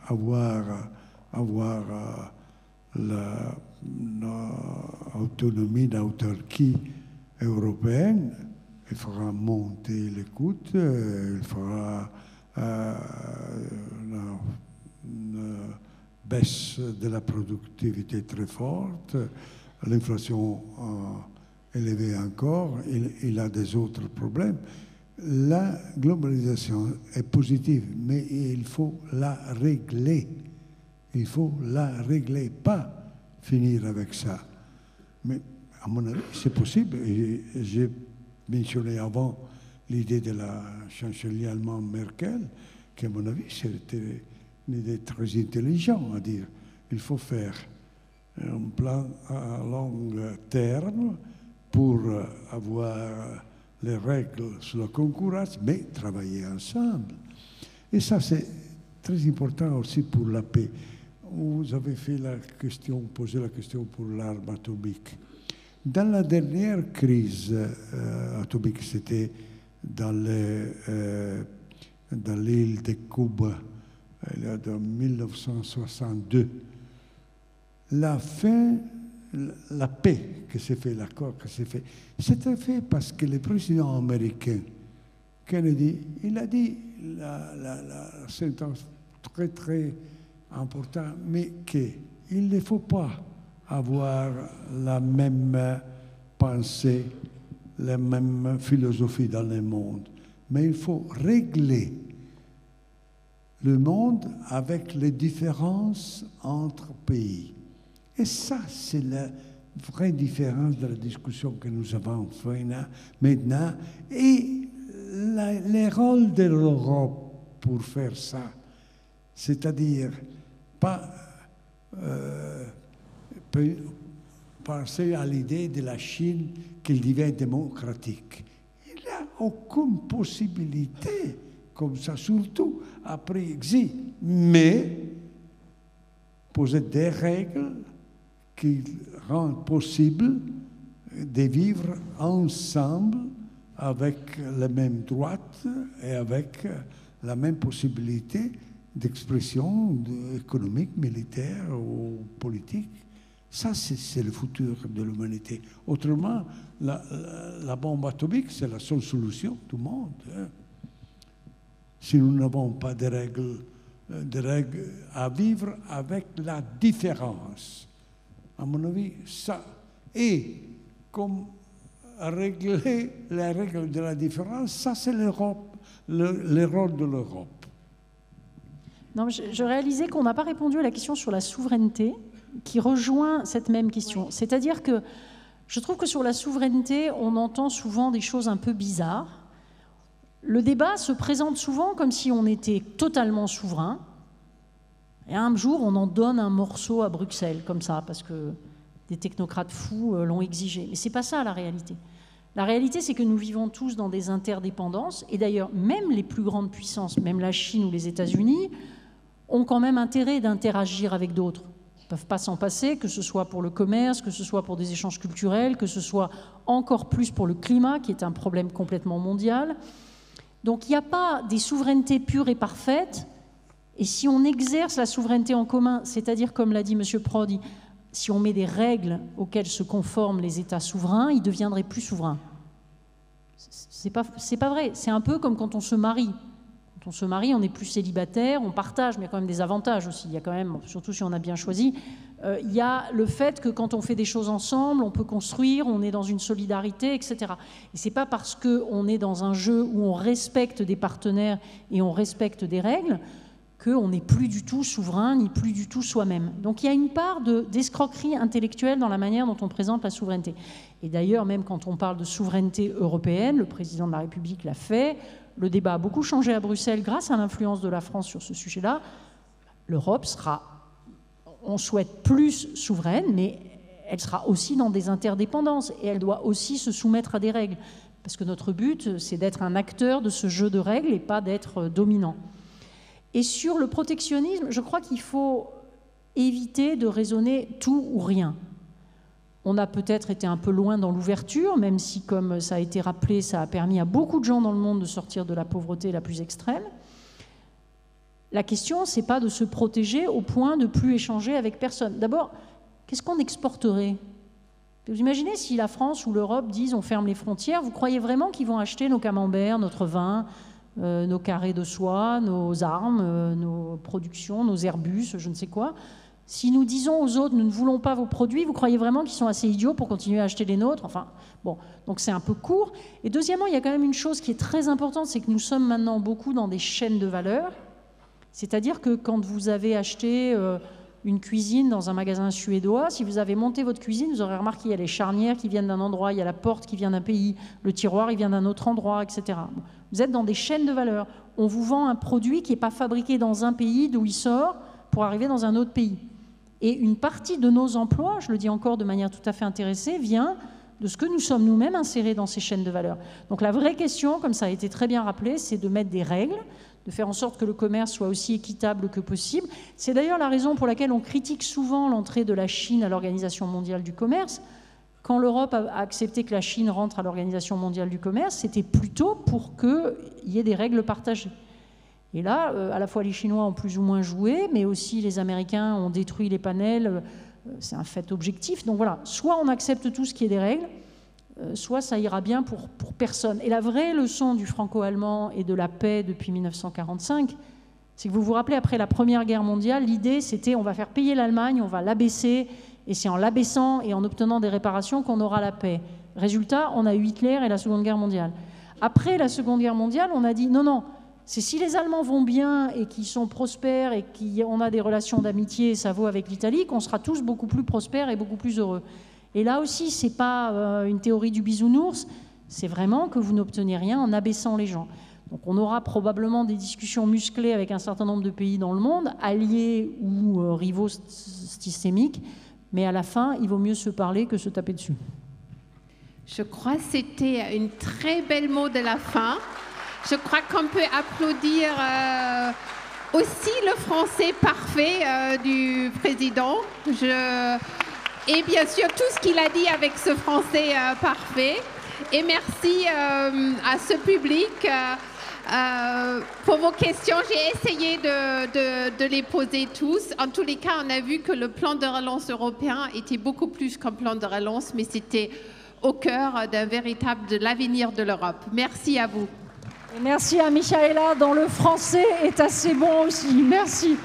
avoir l'autonomie, l'autarkie européenne. Il faudra monter les coûts, il faudra une baisse de la productivité très forte, l'inflation élevée encore, il a des autres problèmes. la globalisation est positive, mais il faut la régler. Il faut la régler, pas finir avec ça. Mais à mon avis, c'est possible. J'ai mentionné avant l'idée de la chancelière allemande Merkel, qui, à mon avis, c'était une idée très intelligente à dire. Il faut faire un plan à long terme pour avoir les règles sur la concurrence, mais travailler ensemble. Et ça, c'est très important aussi pour la paix. Vous avez posé la question pour l'arme atomique. Dans la dernière crise atomique, c'était dans l'île de Cuba, en 1962, la paix que s'est fait, l'accord que s'est fait, c'était fait parce que le président américain, Kennedy, il a dit la sentence très, très importante, mais qu'il ne faut pas avoir la même pensée, la même philosophie dans le monde, mais il faut régler le monde avec les différences entre pays. Et ça, c'est la vraie différence de la discussion que nous avons fait maintenant. Et le rôle de l'Europe pour faire ça, c'est-à-dire pas penser à l'idée de la Chine qu'elle devient démocratique. Il n'y a aucune possibilité comme ça, surtout après Xi, mais poser des règles qui rendent possible de vivre ensemble avec les mêmes droits et avec la même possibilité d'expression économique, militaire ou politique. Ça, c'est le futur de l'humanité. Autrement, la bombe atomique, c'est la seule solution du monde. Hein. Si nous n'avons pas de règles à vivre avec la différence. À mon avis, ça. Et comme régler les règles de la différence, ça c'est l'Europe, le rôle de l'Europe. Non, je réalisais qu'on n'a pas répondu à la question sur la souveraineté, qui rejoint cette même question. Oui. C'est-à-dire que je trouve que sur la souveraineté, on entend souvent des choses un peu bizarres. Le débat se présente souvent comme si on était totalement souverain. Et un jour, on en donne un morceau à Bruxelles, comme ça, parce que des technocrates fous l'ont exigé. Mais ce n'est pas ça, la réalité. La réalité, c'est que nous vivons tous dans des interdépendances. Et d'ailleurs, même les plus grandes puissances, même la Chine ou les États-Unis, ont quand même intérêt d'interagir avec d'autres. Ils ne peuvent pas s'en passer, que ce soit pour le commerce, que ce soit pour des échanges culturels, que ce soit encore plus pour le climat, qui est un problème complètement mondial. Donc il n'y a pas des souverainetés pures et parfaites. Et si on exerce la souveraineté en commun, c'est-à-dire, comme l'a dit M. Prodi, si on met des règles auxquelles se conforment les États souverains, ils deviendraient plus souverains. C'est pas vrai. C'est un peu comme quand on se marie. Quand on se marie, on n'est plus célibataire, on partage, mais il y a quand même des avantages aussi. Il y a quand même, surtout si on a bien choisi, il y a le fait que quand on fait des choses ensemble, on peut construire, on est dans une solidarité, etc. Et c'est pas parce qu'on est dans un jeu où on respecte des partenaires et on respecte des règles qu'on n'est plus du tout souverain, ni plus du tout soi-même. Donc il y a une part d'escroquerie intellectuelle dans la manière dont on présente la souveraineté. Et d'ailleurs, même quand on parle de souveraineté européenne, le président de la République l'a fait, le débat a beaucoup changé à Bruxelles grâce à l'influence de la France sur ce sujet-là. L'Europe sera, on souhaite, plus souveraine, mais elle sera aussi dans des interdépendances et elle doit aussi se soumettre à des règles. Parce que notre but, c'est d'être un acteur de ce jeu de règles et pas d'être dominant. Et sur le protectionnisme, je crois qu'il faut éviter de raisonner tout ou rien. On a peut-être été un peu loin dans l'ouverture, même si, comme ça a été rappelé, ça a permis à beaucoup de gens dans le monde de sortir de la pauvreté la plus extrême. La question, ce n'est pas de se protéger au point de ne plus échanger avec personne. D'abord, qu'est-ce qu'on exporterait ? Vous imaginez si la France ou l'Europe disent on ferme les frontières, vous croyez vraiment qu'ils vont acheter nos camemberts, notre vin, nos carrés de soie, nos armes, nos productions, nos Airbus, je ne sais quoi ? Si nous disons aux autres, nous ne voulons pas vos produits, vous croyez vraiment qu'ils sont assez idiots pour continuer à acheter les nôtres? Enfin, bon, donc c'est un peu court. Et deuxièmement, il y a quand même une chose qui est très importante, c'est que nous sommes maintenant beaucoup dans des chaînes de valeur. C'est-à-dire que quand vous avez acheté une cuisine dans un magasin suédois, si vous avez monté votre cuisine, vous aurez remarqué qu'il y a les charnières qui viennent d'un endroit, il y a la porte qui vient d'un pays, le tiroir il vient d'un autre endroit, etc. Vous êtes dans des chaînes de valeur. On vous vend un produit qui n'est pas fabriqué dans un pays d'où il sort pour arriver dans un autre pays. Et une partie de nos emplois, je le dis encore de manière tout à fait intéressée, vient de ce que nous sommes nous-mêmes insérés dans ces chaînes de valeur. Donc la vraie question, comme ça a été très bien rappelé, c'est de mettre des règles, de faire en sorte que le commerce soit aussi équitable que possible. C'est d'ailleurs la raison pour laquelle on critique souvent l'entrée de la Chine à l'Organisation mondiale du commerce. Quand l'Europe a accepté que la Chine rentre à l'Organisation mondiale du commerce, c'était plutôt pour qu'il y ait des règles partagées. Et là, à la fois les Chinois ont plus ou moins joué, mais aussi les Américains ont détruit les panels. C'est un fait objectif. Donc voilà, soit on accepte tout ce qui est des règles, soit ça ira bien pour personne. Et la vraie leçon du franco-allemand et de la paix depuis 1945, c'est que vous vous rappelez, après la Première Guerre mondiale, l'idée c'était on va faire payer l'Allemagne, on va l'abaisser, et c'est en l'abaissant et en obtenant des réparations qu'on aura la paix. Résultat, on a eu Hitler et la Seconde Guerre mondiale. Après la Seconde Guerre mondiale, on a dit non, non, c'est si les Allemands vont bien et qu'ils sont prospères et qu'on a des relations d'amitié, ça vaut avec l'Italie, qu'on sera tous beaucoup plus prospères et beaucoup plus heureux. Et là aussi, ce n'est pas une théorie du bisounours, c'est vraiment que vous n'obtenez rien en abaissant les gens. Donc on aura probablement des discussions musclées avec un certain nombre de pays dans le monde, alliés ou rivaux systémiques, mais à la fin, il vaut mieux se parler que se taper dessus. Je crois que c'était une très belle mot de la fin. Je crois qu'on peut applaudir aussi le français parfait du président. Et bien sûr, tout ce qu'il a dit avec ce français parfait. Et merci à ce public pour vos questions. J'ai essayé de les poser tous. En tous les cas, on a vu que le plan de relance européen était beaucoup plus qu'un plan de relance, mais c'était au cœur de l'avenir de l'Europe. Merci à vous. Et merci à Michaela, dont le français est assez bon aussi. Merci.